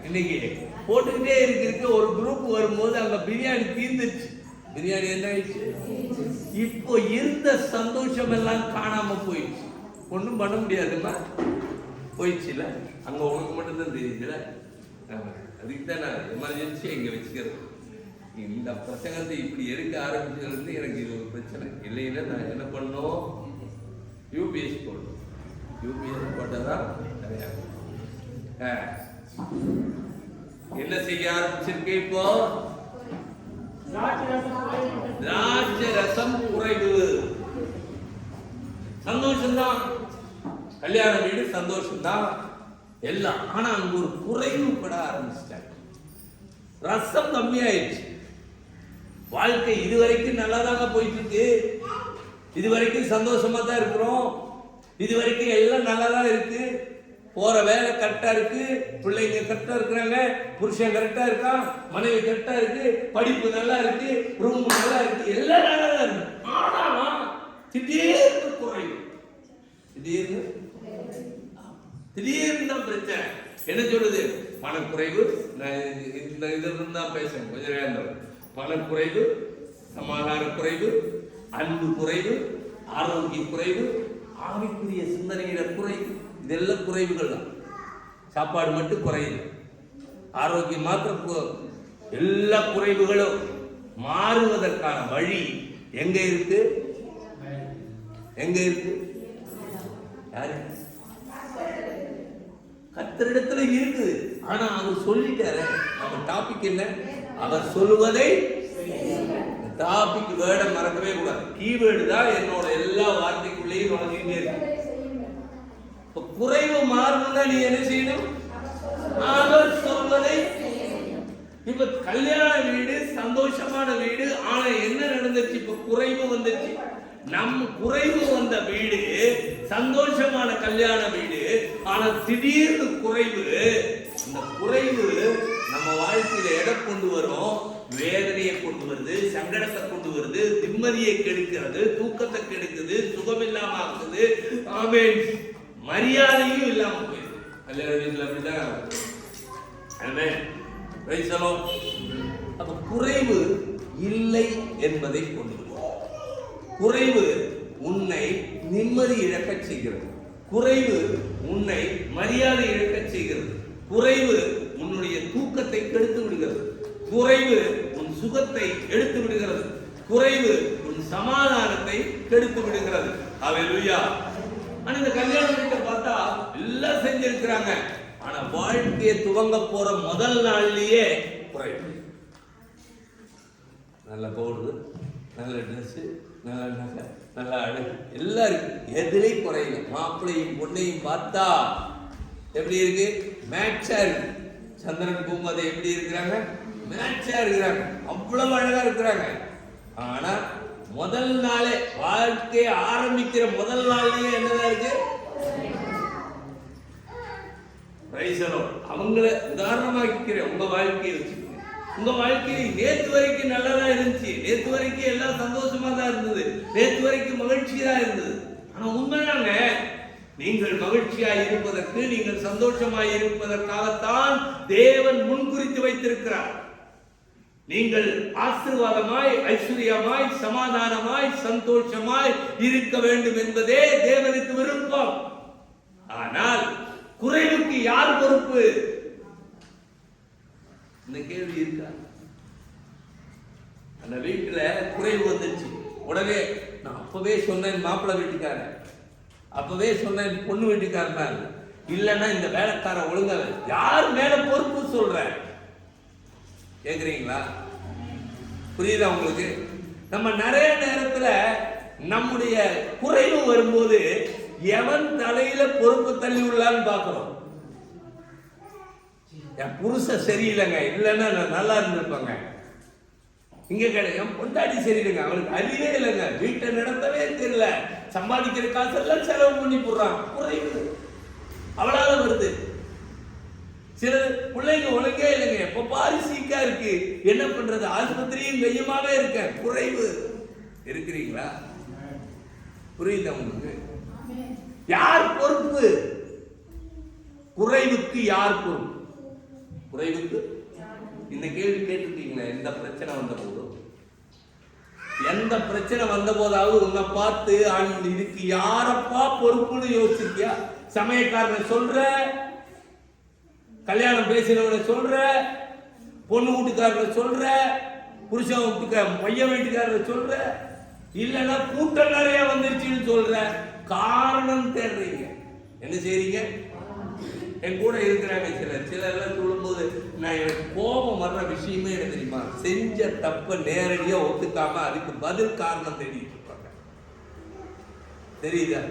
இன்னைக்கு போட்டுக்கிட்டே இருக்கு. ஒரு குரூப் வரும்போது அங்க பிரியாணி தீர்ந்துச்சு. பிரியாணி என்ன ஆயிடுச்சு? இப்போ இருந்த சந்தோஷம் எல்லாம் காணாம போயிடுச்சு. ஒன்றும் பண்ண முடியாதுமா, போயிடுச்சுல. அங்க உனக்கு மட்டும்தான் தெரியுதுல. அதுக்கு தான் நான் எமர்ஜென்சியா இங்க வச்சுக்கிறது. இந்த பிரசங்கத்தை இப்படி எடுக்க ஆரம்பிச்சதுலேருந்து எனக்கு இது ஒரு பிரச்சனை. இல்லைன்னா நான் என்ன பண்ணோம்? யூபிஎஸ் போடணும். யூபிஎஸ் போட்டதா நிறையா. என்ன செய்ய ஆரம்பிச்சிருக்கு இப்போ? திராட்சை ரசம் குறைவு. சந்தோஷம்தான், கல்யாண வீடு சந்தோஷம்தான் எல்லாம். ஆனா அங்க ஒரு குறைவு பட ஆரம்பிச்சிட்டாங்க. ரசம் கம்மியாயிடுச்சு. வாழ்க்கை இதுவரைக்கும் நல்லா தாங்க போயிட்டு இருக்கு, இதுவரைக்கும் சந்தோஷமா தான் இருக்கிறோம், இதுவரைக்கும் எல்லாம் நல்லா தான் இருக்கு, போற வேலை கரெக்டா இருக்கு, பிள்ளைங்க கரெக்டா இருக்கிறாங்க, புருஷன் கரெக்டா இருக்கான், மனைவி கரெக்டா இருக்கு, படிப்பு நல்லா இருக்கு, ரூம் நல்லா இருக்கு, எல்லாம் நல்லா தான் இருக்கு. ஆனா திடீர்னு குறைவு, திடீர்னு தான் பிரச்சனை. என்ன சொல்லுது? பணக்குறைவு. நான் இந்த இதிலிருந்து தான் பேசுறேன் கொஞ்சம் நேரம். பணக்குறைவு, சமாதான குறைவு, அன்பு குறைவு, ஆரோக்கிய குறைவு, ஆவிக்குரிய சிந்தனையில குறைவு. இதெல்லாம் குறைவுகள் தான். சாப்பாடு மட்டும் குறையுது, ஆரோக்கியம் மாத்திரம். எல்லா குறைவுகளும் மாறுவதற்கான வழி எங்க இருக்கு? எங்க இருக்கு? யாரு? கர்த்தரிடத்துல இருக்குது. ஆனா அவர் சொல்லிட்டாரு. நம்ம டாபிக் என்ன? அவர் சொல்லுவதை. டாபிக் வேர்டை மறக்கவே கூடாது. கீவேர்டு தான் என்னோட எல்லா வார்த்தைக்குள்ளேயும் நுழைஞ்சிட்டே இருக்கு. இப்ப குறைவு மாறணும்னா நீ என்ன செய்யணும்? அவர் சொல்வதை. இப்ப கல்யாண வீடு சந்தோஷமான வீடு, ஆனா என்ன நடந்துச்சு? இப்ப குறைவு வந்துச்சு. நம்ம குறைவு வந்த வீடு சந்தோஷமான கல்யாண வீடு, ஆனா திடீர்னு குறைவு. அந்த குறைவு நம்ம வாழ்க்கையில எடை கொண்டு வரும், வேதனையை கொண்டு வருது, சங்கடத்தை கொண்டு வருது, நிம்மதியை கெடுக்கிறது, தூக்கத்தை கெடுக்குது, சுகம் இல்லாம ஆகுது, ஆமென், மரியாதையும் இல்லாம போயிடுது. கல்யாண வீட்டுல அப்படிதான். அப்ப குறைவு இல்லை என்பதை கொண்டு வரும். குறைவு உன்னை நிம்மதி இழக்க செய்கிறது, குறைவு உன்னை மரியாதை இழக்க செய்கிறது, குறைவு உன்னுடைய தூக்கத்தை கெடுத்து விடுகிறது, குறைவு உன் சுகத்தை எடுத்து விடுகிறது, குறைவு உன் சமாதானத்தை கெடுத்து விடுகிறது. ஹல்லேலூயா. ஆனா இந்த கல்யாண வீட்டை பார்த்தா எல்லாம் செஞ்சிருக்கிறாங்க, ஆனா வாழ்க்கையை துவங்க போற முதல் நாள்லயே குறைவு. நல்ல பவுடர், நல்ல ட்ரெஸ், நல்ல நகை, நல்ல அழகு எல்லாம் இருக்கு, எதுலையும் குறையில. மாப்பிள்ளையும் பொண்ணையும் பார்த்தா எப்படி இருக்கு? மேட்சா இருக்கு. சந்திரன் பூமதை எப்படி இருக்கிறாங்க? மேட்சா இருக்கிறாங்க, அவ்வளவு அழகா இருக்கிறாங்க. ஆனா முதல் நாளே, வாழ்க்கையை ஆரம்பிக்கிற முதல் நாள்லயே என்னதான் இருக்கு? அவங்கள உதாரணமாக்கிறேன். உங்க வாழ்க்கையை வச்சு, உங்க வாழ்க்கையை நேற்று வரைக்கும் நல்லதா இருந்துச்சு, நேற்று வரைக்கும் எல்லாம் சந்தோஷமா தான் இருந்தது, நேற்று வரைக்கும் மகிழ்ச்சியா இருந்தது. ஆனா உண்மைதாங்க, நீங்கள் மகிழ்ச்சியாய் இருப்பதற்கு, நீங்கள் சந்தோஷமாய் இருப்பதற்காகத்தான் தேவன் முன்குறித்து வைத்திருக்கிறார். நீங்கள் ஆசீர்வாதமாய், ஐஸ்வர்யமாய், சமாதானமாய், சந்தோஷமாய் இருக்க வேண்டும் என்பதே தேவனுக்கு விருப்பம். ஆனால் குறைவுக்கு யார் பொறுப்பு? இந்த கேள்வி இருக்கா? அந்த வீட்டுல குறைவு வந்துச்சு, உடனே நான் அப்பவே சொன்னேன் மாப்பிள்ளை வீட்டுக்காரன், அப்பவே சொன்னேன் பொண்ணு வீட்டுக்காரன், இல்லைன்னா இந்த வேலைக்காரன் ஒழுங்கா. யார் மேல பொறுப்பு சொல்ற? கேக்குறீங்களா? புரியுதா உங்களுக்கு? நம்ம நிறைய நேரத்துல நம்முடைய குறைவு வரும்போது எவன் தலையில பொறுப்பு தள்ளி உள்ளான்னு பாக்குறோம். என் புருஷன் சரியில்லைங்க, இல்லைன்னா நான் நல்லா இருந்திருப்பாங்க. இங்க கிடையாது, என் பொண்டாட்டி சரியில்லைங்க, அவனுக்கு அறிவே இல்லைங்க, வீட்டை நடத்தவே தெரியல, சம்பாதிக்கிற காசெல்லாம் செலவு பண்ணி போடுறான். குறைவு அவளால வருது. சில பிள்ளைங்க ஒழுங்கே இல்லைங்க, எப்ப பாரு சீக்கா இருக்கு, என்ன பண்றது, ஆஸ்பத்திரியும் கையமாவே இருக்க. குறைவு. இருக்கிறீங்களா? புரியுதா உங்களுக்கு? யார் பொறுப்பு? குறைவுக்கு யார் பொறுப்பு? குறைவுக்கு இந்த கேள்வி கேட்டுட்டீங்களா? எந்த பிரச்சனை வந்த போதும், எந்த பிரச்சனை வந்த போதாவது உன்னை பார்த்து இதுக்கு யாரப்பா பொறுப்புன்னு யோசிச்சிருக்கியா? சமயக்காரனை சொல்ற, கல்யாணம் பேசினவனை சொல்ற, பொண்ணு வீட்டுக்காரனை சொல்ற, புருஷன் வீட்டுக்கார பையன் வீட்டுக்காரனை சொல்ற, இல்லைன்னா கூட்டம் நிறைய வந்துருச்சுன்னு சொல்ற. காரணம் தேடுறீங்க. என்ன செய்றீங்க? என் கூட இருக்கிறாங்க சிலர்லாம் சொல்லும்போது நான் எனக்கு கோபம் வர்ற விஷயமே என்ன தெரியுமா, செஞ்ச தப்ப நேரடியா ஒத்துக்காம அதுக்கு பதில் காரணம் தேடிட்டு இருப்பாங்க. தெரியுதா?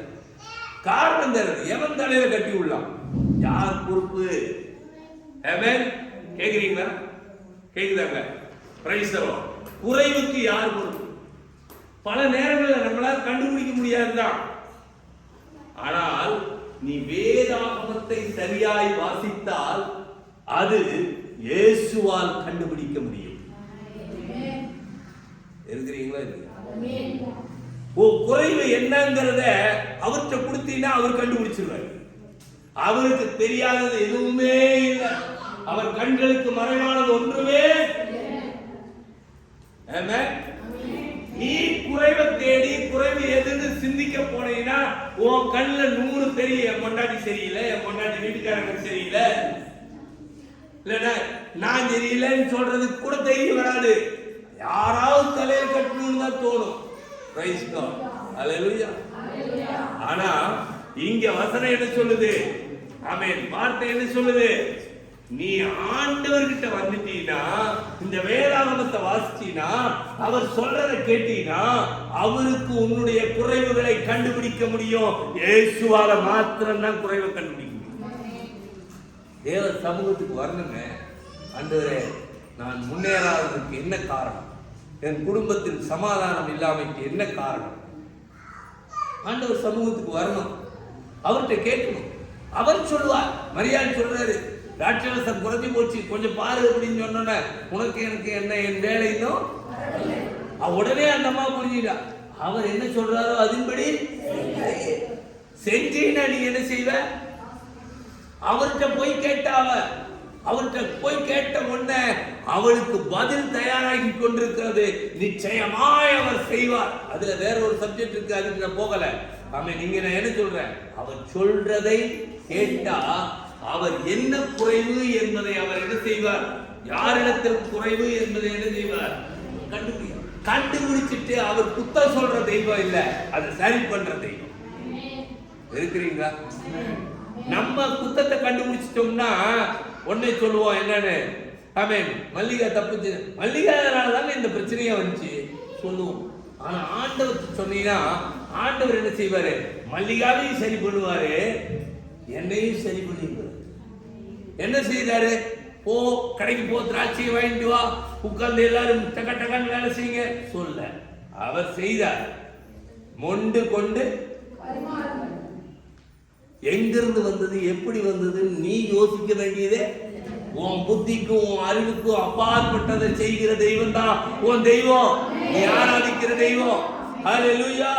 காரணம் தெரியுது. எவன் தலையில கட்டி உள்ளான்? யார் பொறுப்பு? ஆமென். கேக்குறீங்களா? கேக்குதாங்க? Price the Lord. குறைவுக்கு யார் பொறுப்பு? பல நேரங்களில் நம்மளால கண்டுபிடிக்க முடியாதுதான். ஆனால் நீ வேதாகமத்தை சரியாய் வாசித்தால் அது இயேசுவால் கண்டுபிடிக்க முடியும். இருக்கிறீங்களா? குறைவு என்னங்கிறத அவர்கிட்ட கொடுத்தீங்கன்னா அவர் கண்டுபிடிச்சிருவார். அவருக்கு தெரியாதது எதுவுமே இல்லை. அவர் கண்களுக்கு மறைவானது ஒன்றுமே. நீ குறைவை தேடி குறைவு எதுன்னு சிந்திக்க போனீங்கன்னா உன் கண்ணுல 100 தெரியும். என் பொண்டாட்டி சரியில்லை, என் பொண்டாட்டி வீட்டுக்காரங்க சரியில்லை, இல்லைன்னா நான் சரியில்லைன்னு சொல்றதுக்கு கூட தெரிய வராது. யாராவது தலையை கட்டணும்னு தான் தோணும். Praise God. ஹல்லேலூயா. ஆனா இங்க வசனம் என்ன சொல்லுது? ஆமென். வார்த்தை என்ன சொல்லுது? நீ ஆண்டவர்கிட்ட வந்துட்டீனா, இந்த வேதாகமத்தை வாசிச்சீனா, அவர் சொல்றதை கேட்டீனா, அவருக்கு உன்னுடைய குறைவுகளை கண்டுபிடிக்க முடியும். இயேசுவால மாத்திரம் தான் குறைவை கண்டுபிடிக்க முடியும். தேவ சமூகத்துக்கு வரணுங்க. ஆண்டவரே, நான் முன்னேறாததுக்கு என்ன காரணம்? என் குடும்பத்தில் சமாதானம் இல்லாமைக்கு என்ன காரணம்? ஆண்டவர் சமூகத்துக்கு வரணும், அவர்கிட்ட கேட்கணும். அவர் சொல்லுவார். மரியாதை சொல்றாரு, ராட்சசம் குறைஞ்சி போச்சு, கொஞ்சம் பாரு அப்படின்னு சொன்ன உனக்கு எனக்கு என்ன, என் வேலை இன்னும். உடனே அந்த அம்மா புரிஞ்சுட்டா. அவர் என்ன சொல்றாரோ அதன்படி செஞ்சீன்னா நீ என்ன செய்வ? அவர்கிட்ட போய் கேட்டாவ, அவர்கிட்ட போய் கேட்ட உடனே அவளுக்கு பதில் தயாராகி கொண்டிருக்கிறது. நிச்சயமாய் அவர் செய்வார். அதுல வேற ஒரு சப்ஜெக்ட் இருக்கு, அதுக்கு நான் போகல. ஆமா, நீங்க நான் என்ன சொல்றேன், அவர் சொல்றதை கேட்டா அவர் என்ன குறைவு என்பதை அவர் என்ன செய்வார்? யாரிடத்தில் குறைவு என்பதை என்ன செய்வார்? கண்டுபிடிச்சிட்டு அவர் குத்தம் சொல்ற தெய்வம் இல்ல, அது சரி பண்ற தெய்வம். இருக்கிறீங்களா? நம்ம குத்தத்தை கண்டுபிடிச்சிட்டோம்னா உடனே சொல்லுவோம் என்னன்னு, ஆமென், மல்லிகா தப்புச்சு, மல்லிகானாலதான் இந்த பிரச்சனையா வந்துச்சு சொல்லுவோம். ஆனா ஆண்டவர் சொன்னீங்கன்னா ஆண்டவர் என்ன செய்வாரு? மல்லிகாவையும் சரி பண்ணுவாரு, என்னையும் சரி பண்ணிடுவாரு. என்ன செய்தாரு? போ, கடைக்கு போ, திராட்சையை வாங்கிட்டு வா, உட்கார்ந்து எல்லாரும் டக்க டக்கான்னு வேலை செய்யுங்க சொல்ல. அவர் செய்தார். மொண்டு கொண்டு எங்கிருந்து வந்தது, எப்படி வந்தது நீ யோசிக்க வேண்டியதே. உன் புத்திக்கும் உன் அறிவுக்கும் அப்பாற்பட்டதை செய்கிற தெய்வம் தான் உன் தெய்வம், நீ ஆராதிக்கிற தெய்வம். ஹல்லேலூயா.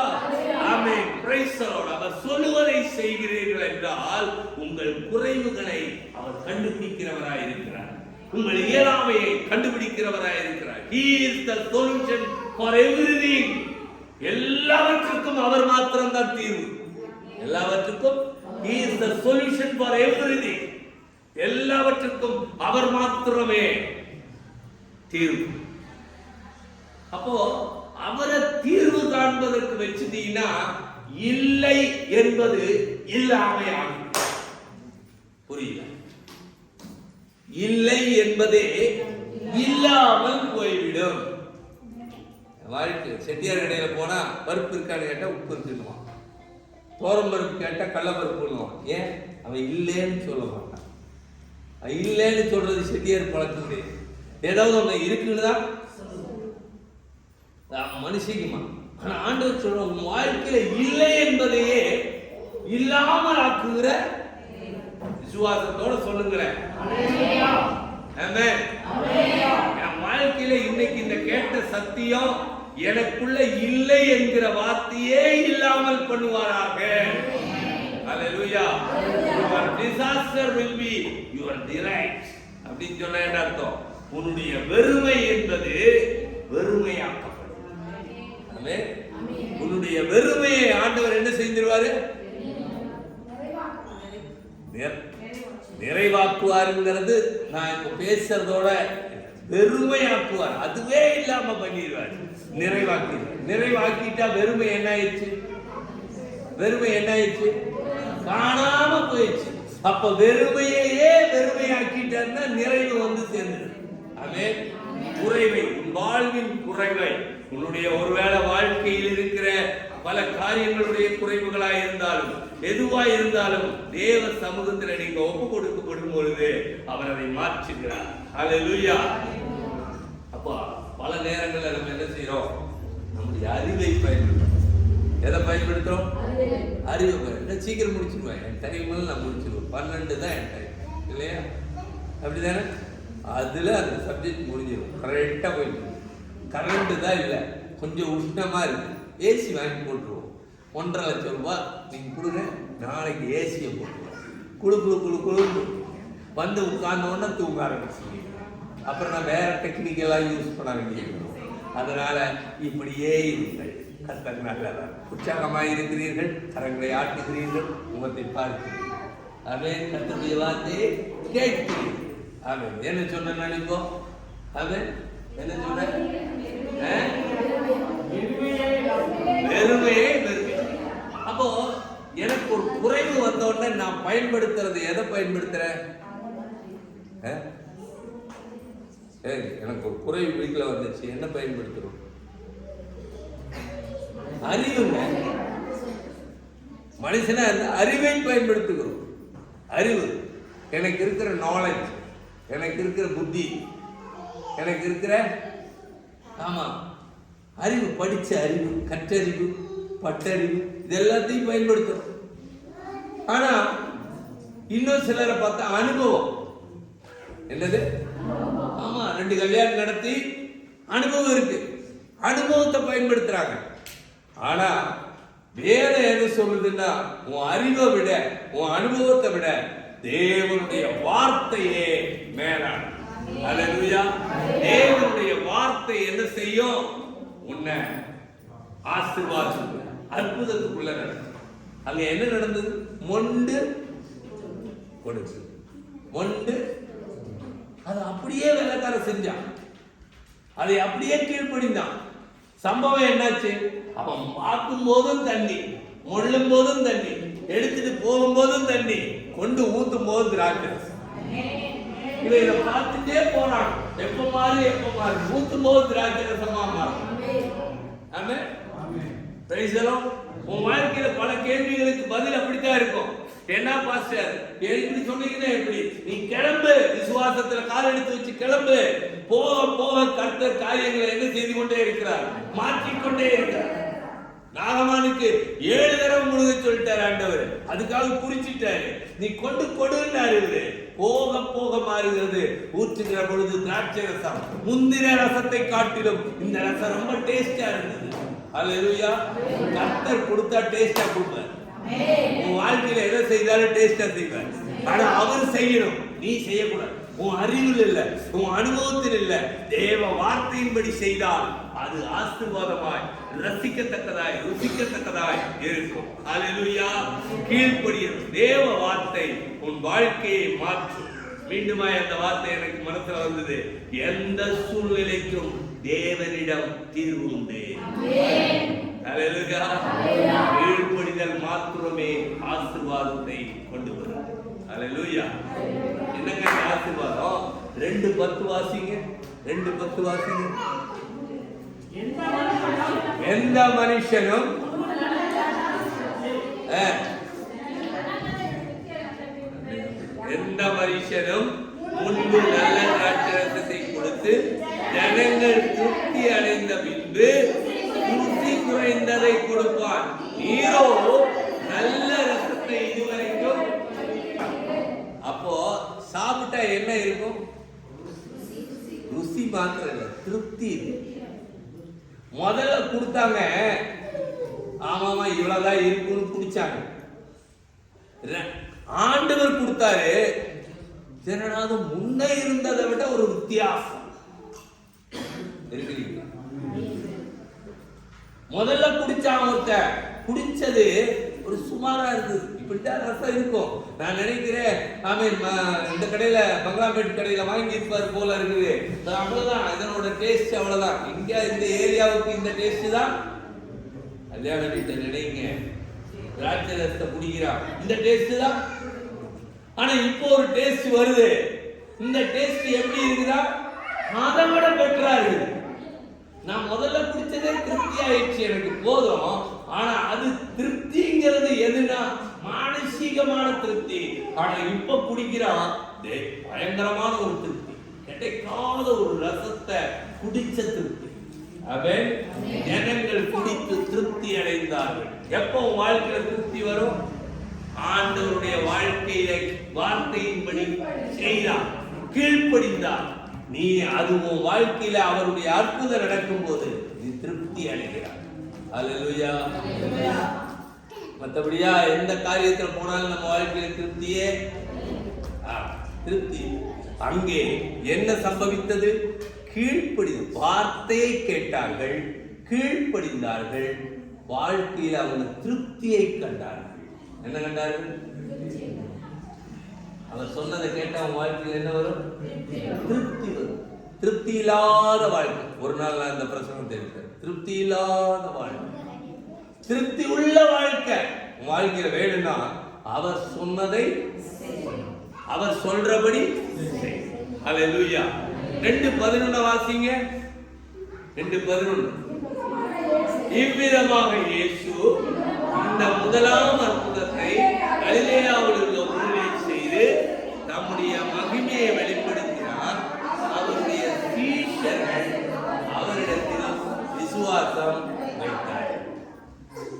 ஆமென். Praise the Lord. அவர் சொல்லுவதை செய்கிறீர்கள் என்றால் உங்கள் குறைவுகளை அவர் கண்டுபிடிக்கிறவராய் இருக்கிறார். உங்கள் இயலாமையை கண்டுபிடிக்கிறவராய் இருக்கிறார். He is the solution for everything. எல்லாவற்றுக்கும் அவர் மாத்திரம் தான் தீர்வு. எல்லாவற்றுக்கும் He is the solution for everything. எல்லாவற்றுக்கும் அவர் மாத்திரமே தீர்வு. அப்போ அவரை தீர்வு காண்பதற்கு வச்சுட்டீங்கன்னா இல்லை என்பது இல்லாமை ஆகும். புரியல? இல்லை என்பதே இல்லாமல் போய்விடும். செட்டியார் கடையில போனா பருப்பு இருக்கான்னு கேட்டா உப்பு இருக்குன்னுவான், தோரம் பருப்பு கேட்டா கடலப்பருப்புன்னுவான். ஏன்? அவன் இல்லைன்னு சொல்ல மாட்டான். இல்லைன்னு சொல்றது செட்டியார் பழக்கம் கிடையாது. ஏதாவது ஒண்ணு இருக்குன்னு தான் மனுஷிக்குமா. ஆனா ஆண்டவர் சொல்ற உன் வாழ்க்கையில இல்லை என்பதையே இல்லாமல் ஆக்குகிற விசுவாசத்தோட சொல்லுங்களேன். என் வாழ்க்கையில இன்னைக்கு இந்த கேட்ட சத்தியம் எனக்குள்ள இல்லை என்கிற வார்த்தையே இல்லாமல் பண்ணுவாராக. ஹல்லேலூயா. Your disaster will be your delight. அப்படின்னு சொன்னா என்ன அர்த்தம்? உன்னுடைய வெறுமை என்பது வெறுமையாக்கப்படும். ஆமென். உன்னுடைய வெறுமையை ஆண்டவர் என்ன செய்திருவாரு? நிறைவாக்குவாருங்கிறது நான் இப்ப பேசுறதோட வெறுமையாக்குவார், அதுவே இல்லாம பண்ணிடுவார். நிறைவாக்கிட்டா வெறுமை என்ன ஆயிடுச்சு? வெறுமை என்ன ஆயிடுச்சு? காணாம போயிடுச்சு. அப்ப வெறுமையே வெறுமையாக்கிட்டாருன்னா நிறைவு வந்து சேர்ந்து. ஆமென். குறைவை, வாழ்வின் குறைவை, உன்னுடைய ஒருவேளை வாழ்க்கையில் இருக்கிற பல காரியங்களுடைய குறைவுகளாய் இருந்தாலும் எதுவாய் இருந்தாலும் தேவ சமூகத்தில் நீங்க ஒப்பு கொடுக்கப்படும் பொழுது அவர் அதை மாற்றுகிறார். ஹல்லேலூயா. அப்போ பல நேரங்களில் நம்ம என்ன செய்யறோம்? நம்முடைய அறிவை பயன்படுத்துறோம். எதை பயன்படுத்துறோம்? அறிவை பயன்படுத்த. சீக்கிரம் முடிச்சிருவேன், என் டைம் நான் முடிச்சிருவேன். 12 தான் என் டைம், இல்லையா? அப்படிதானே? அதுல அந்த சப்ஜெக்ட் முடிஞ்சிடும். கரெக்டா போயிட்டு கரண்ட் தான் இல்லை, கொஞ்சம் உஷ்ணமா இருக்கு, ஏசி வாங்கி போட்டுருவோம். 1.5 லட்சம் ரூபாய் நீங்க கொடுங்க, நாளைக்கு ஏசியை போட்டுருவோம். குழு குழு குழு குழு வந்து உட்கார்ந்தோன்னா தூங்க ஆரம்பிச்சு. அப்புறம் நான் வேற டெக்னிக்கெல்லாம் யூஸ் பண்ண வேண்டியிருக்கணும். அதனால இப்படியே இருங்கள். கர்த்தர் நல்லவர். உற்சாகமாக இருக்கிறீர்கள், கரங்களை ஆட்டுகிறீர்கள், முகத்தை பார்க்கிறீர்கள். அவன் கர்த்தருடைய வார்த்தையை கேட்கிறீர்கள். அவன் என்ன சொன்ன நினைப்போம்? அவன் என்ன சொன்ன? வெறுமையே வெறுமை. அப்போ எனக்கு ஒரு குறைவு வந்த உடனே நான் பயன்படுத்துறது எதை பயன்படுத்துறேன்? எனக்கு ஒரு குறைவு வீட்டில் வந்துச்சு, என்ன பயன்படுத்துறோம்? அறிவுங்க. மனுஷனா அறிவை பயன்படுத்துகிறோம். அறிவு, எனக்கு இருக்கிற நாலேஜ், எனக்கு இருக்கிற புத்தி, எனக்கு இருக்கிற ஆமா அறிவு, படிச்ச அறிவு, கற்றறிவு, பட்டறிவு, இது எல்லாத்தையும் பயன்படுத்துறோம். ஆனா இன்னும் சிலரை பார்த்தா அனுபவம். என்னது? ஆமா, 2 கல்யாணம் நடத்தி அனுபவம் இருக்கு, அனுபவத்தை பயன்படுத்துறாங்க. ஆனா வேதம் என்ன சொல்லுதுன்னா, உன் அறிவை விட, உன் அனுபவத்தை விட தேவனுடைய வார்த்தையே மேலான. அல்லேலூயா. தேவனுடைய வார்த்தை என்ன செய்யும்? உன்னை ஆசீர்வாதம், அற்புதத்துக்குள்ள நடக்கும். அங்க என்ன நடந்தது? மொண்டு கொடுத்து, மொண்டு அது அப்படியே வேலைக்கார செஞ்சான், அதை அப்படியே கீழ்ப்படிந்தான். சம்பவம் என்னாச்சு? அவன் பார்க்கும் போதும் தண்ணி, மொள்ளும் போதும் தண்ணி, எடுத்துட்டு போகும்போதும் தண்ணி, கொண்டு ஊத்தும் போது திராட்சை. இதை பார்த்துட்டே போனான். எப்ப மாறு எப்ப மாறு, ஊத்தும் போது திராட்சை ரசமா மாறும். ஆமென். Praise the Lord. உன் வாழ்க்கையில பல கேள்விகளுக்கு பதில் அப்படித்தான் இருக்கும். என்ன பாஸ்டர் இப்படி சொன்னீங்கன்னா எப்படி? நீ கிளம்பு, விசுவாசத்துல கால் எடுத்து வச்சு கிளம்பு. போக போக கர்த்தர் காரியங்களை என்ன செய்து கொண்டே இருக்கிறார், மாற்றிக்கொண்டே இருக்கிறார். நாகமானுக்கு 7 தடவை முழுக சொல்லிட்டார் ஆண்டவர், அதுக்காக குறிச்சிட்டாரு. நீ கொண்டு கொடுன்னாரு. போக போக மாறுகிறது. ஊற்றுகிற பொழுது திராட்சை ரசம் முந்தின ரசத்தை காட்டிலும் இந்த ரசம் ரொம்ப டேஸ்டா இருந்தது. அல்லேலூயா. கர்த்தர் கொடுத்தா டேஸ்டா கொடுப்பார். உன் வாழ்க்கையில எதை செய்தாலும் டேஸ்டா செய்வார். ஆனா அவர் செய்யணும், நீ செய்யக்கூடாது. உன் அறிவில் இல்ல, உன் அனுபவத்தில் இல்ல, தேவ வார்த்தையின்படி செய்தால் அது ஆசீர்வாதமாய், ரசிக்கத்தக்கதாய், ருசிக்கத்தக்கதாய் இருக்கும். அல்லேலூயா. கீழ்ப்படியும் தேவ வார்த்தை உன் வாழ்க்கையை மாற்றும். மீண்டுமாய் அந்த வார்த்தை எனக்கு மனசுல வந்தது. எந்த சூழ்நிலைக்கும் தேவனிடம் தீர்வு உண்டு. அல்லேலூயா. கீழ்ப்படிதல் மாத்திரமே ஆசீர்வாதத்தை கொண்டு வரும். அல்லேலூயா. என்னங்க ஆசீர்வாதம்? 2:10 வாசிங்க. 2:10 வாசிங்க. எந்த மனுஷனும் முன்பு நல்ல திராட்சரசத்தை கொடுத்து ஜனங்கள் திருப்தி அடைந்த பின்பு ருசி குறைந்ததை கொடுப்பான். நீரோ நல்ல ரசத்தை இதுவரைக்கும். அப்போ சாப்பிட்டா என்ன இருக்கும்? ருசி மாத்திரம் இல்லை, திருப்தி இருக்கு. முதல்ல கொடுத்தாங்க, ஆமாமா இவ்வளவுதான் இருக்குன்னு குடிச்சாங்க. ஆண்டவர் கொடுத்தாரு, ஜனநாத முன்னே இருந்ததை விட ஒரு வித்தியாசம் இருக்கு. முதல்ல குடிச்சாங்க, ஒருத்த குடிச்சது ஒரு சுமாரா இருந்தது. இப்படித்தான் ரசம் இருக்கும். நான் நினைக்கிறேன், இந்த கடையில பங்களாபேட் கடையில வாங்கி இருப்பாரு போல இருக்குது. அவ்வளவுதான், இதனோட டேஸ்ட் அவ்வளவுதான். இங்க இந்த ஏரியாவுக்கு இந்த டேஸ்ட் தான். கல்யாண வீட்டை நினைங்க, திராட்சை ரசத்தை குடிக்கிறான், இந்த டேஸ்ட் தான். ஆனா இப்போ ஒரு டேஸ்ட் வருது. இந்த டேஸ்ட் எப்படி இருக்குதா? அதை விட பெட்டரா இருக்குது. நான் முதல்ல குடிச்சதே திருப்தி ஆயிடுச்சு, எனக்கு போதும். ஆனா அது திருப்திங்கிறது எதுனா மானசீகமான திருப்தி. ஆனா இப்ப குடிக்கிறான் பயங்கரமான ஒரு திருப்தி, கிடைக்காத ஒரு ரசத்தை குடிச்ச திருப்தி. அவன் ஜனங்கள் குடித்து திருப்தி அடைந்தார்கள். எப்போ வாழ்க்கையில திருப்தி வரும்? ஆண்டவருடைய வாழ்க்கையில வார்த்தையின்படி செய்தான், கீழ்ப்படிந்தான். நீ அது உன் வாழ்க்கையில அவருடைய அற்புதம் நடக்கும் போது நீ திருப்தி அடைகிறாய். அல்லேலூயா. மற்றபடியா எந்த காரியத்துல போனாலும் நம்ம வாழ்க்கையில திருப்தியே திருப்தி. அங்கே என்ன சம்பவித்தது? கீழ்ப்படி வார்த்தையை கேட்டார்கள், கீழ்ப்படிந்தார்கள், வாழ்க்கையில் அவங்க திருப்தியை கண்டார்கள். என்ன கண்டார்கள்? அவர் சொன்னதை கேட்ட அவங்க வாழ்க்கையில் என்ன வரும்? திருப்தி வரும். திருப்தி இல்லாத வாழ்க்கை. ஒரு நாள் நான் இந்த பிரசங்கம் தெரிவித்தேன். திருப்தி இல்லாத வாழ்க்கை, திருப்தி உள்ள வாழ்க்கை வாழ்க்கையில வேணும்னா அவர் சொன்னதை அவர் சொல்றபடி. அல்லேலூயா. 2:11 வாசிங்க. 2:11. இவ்விதமாக இயேசு இந்த முதலாம் அற்புதத்தை கலிலேயாவில் உள்ள ஊரிலே செய்து தம்முடைய மகிமையை வெளிப்படுத்தினார். அவருடைய சீஷர்கள் அவரிடத்தில் விசுவாசம் வைத்தார்கள்.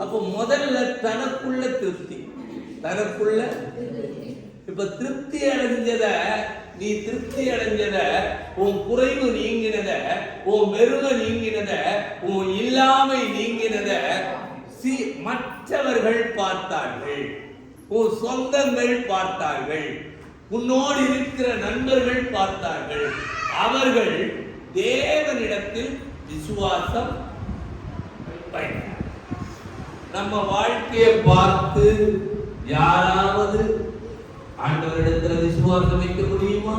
அப்போ முதல்ல தனக்குள்ள திருப்தி, தனக்குள்ள. இப்ப திருப்தி அடைஞ்சத, நீ திருப்தி அடைஞ்சத, உன் குறைவு நீங்கினத, உன் வெறுமை நீங்கினத, உன் இல்லாமை நீங்கினத மற்றவர்கள் பார்த்தார்கள், உன் சொந்தங்கள் பார்த்தார்கள், உன்னோடு இருக்கிற நண்பர்கள் பார்த்தார்கள். அவர்கள் தேவனிடத்தில் விசுவாசம் வைத்தார்கள். நம்ம வாழ்க்கையை பார்த்து யாராவது ஆண்டவரிடத்துல விசுவாசம் வைக்க முடியுமா?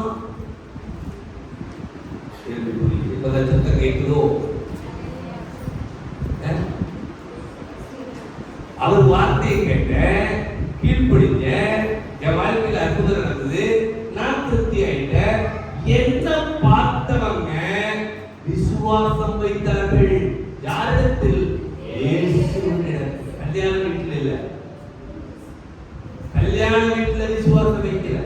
இப்பதான் சத்தம் கேட்குதோ? அவர் வார்த்தையை கேட்ட, கீழ்ப்படிஞ்ச, என் வாழ்க்கையில் அற்புதம் நடந்தது, நான் திருப்தி ஆயிட்டேன். என்ன பார்த்தவங்க விசுவாசம் வைத்தார்கள். யாரிடத்தில்? இயேசுவினிடத்தில். கல்யாண வீட்டில் இல்ல, கல்யாண வீட்டுல விசுவாசம் வைக்கல.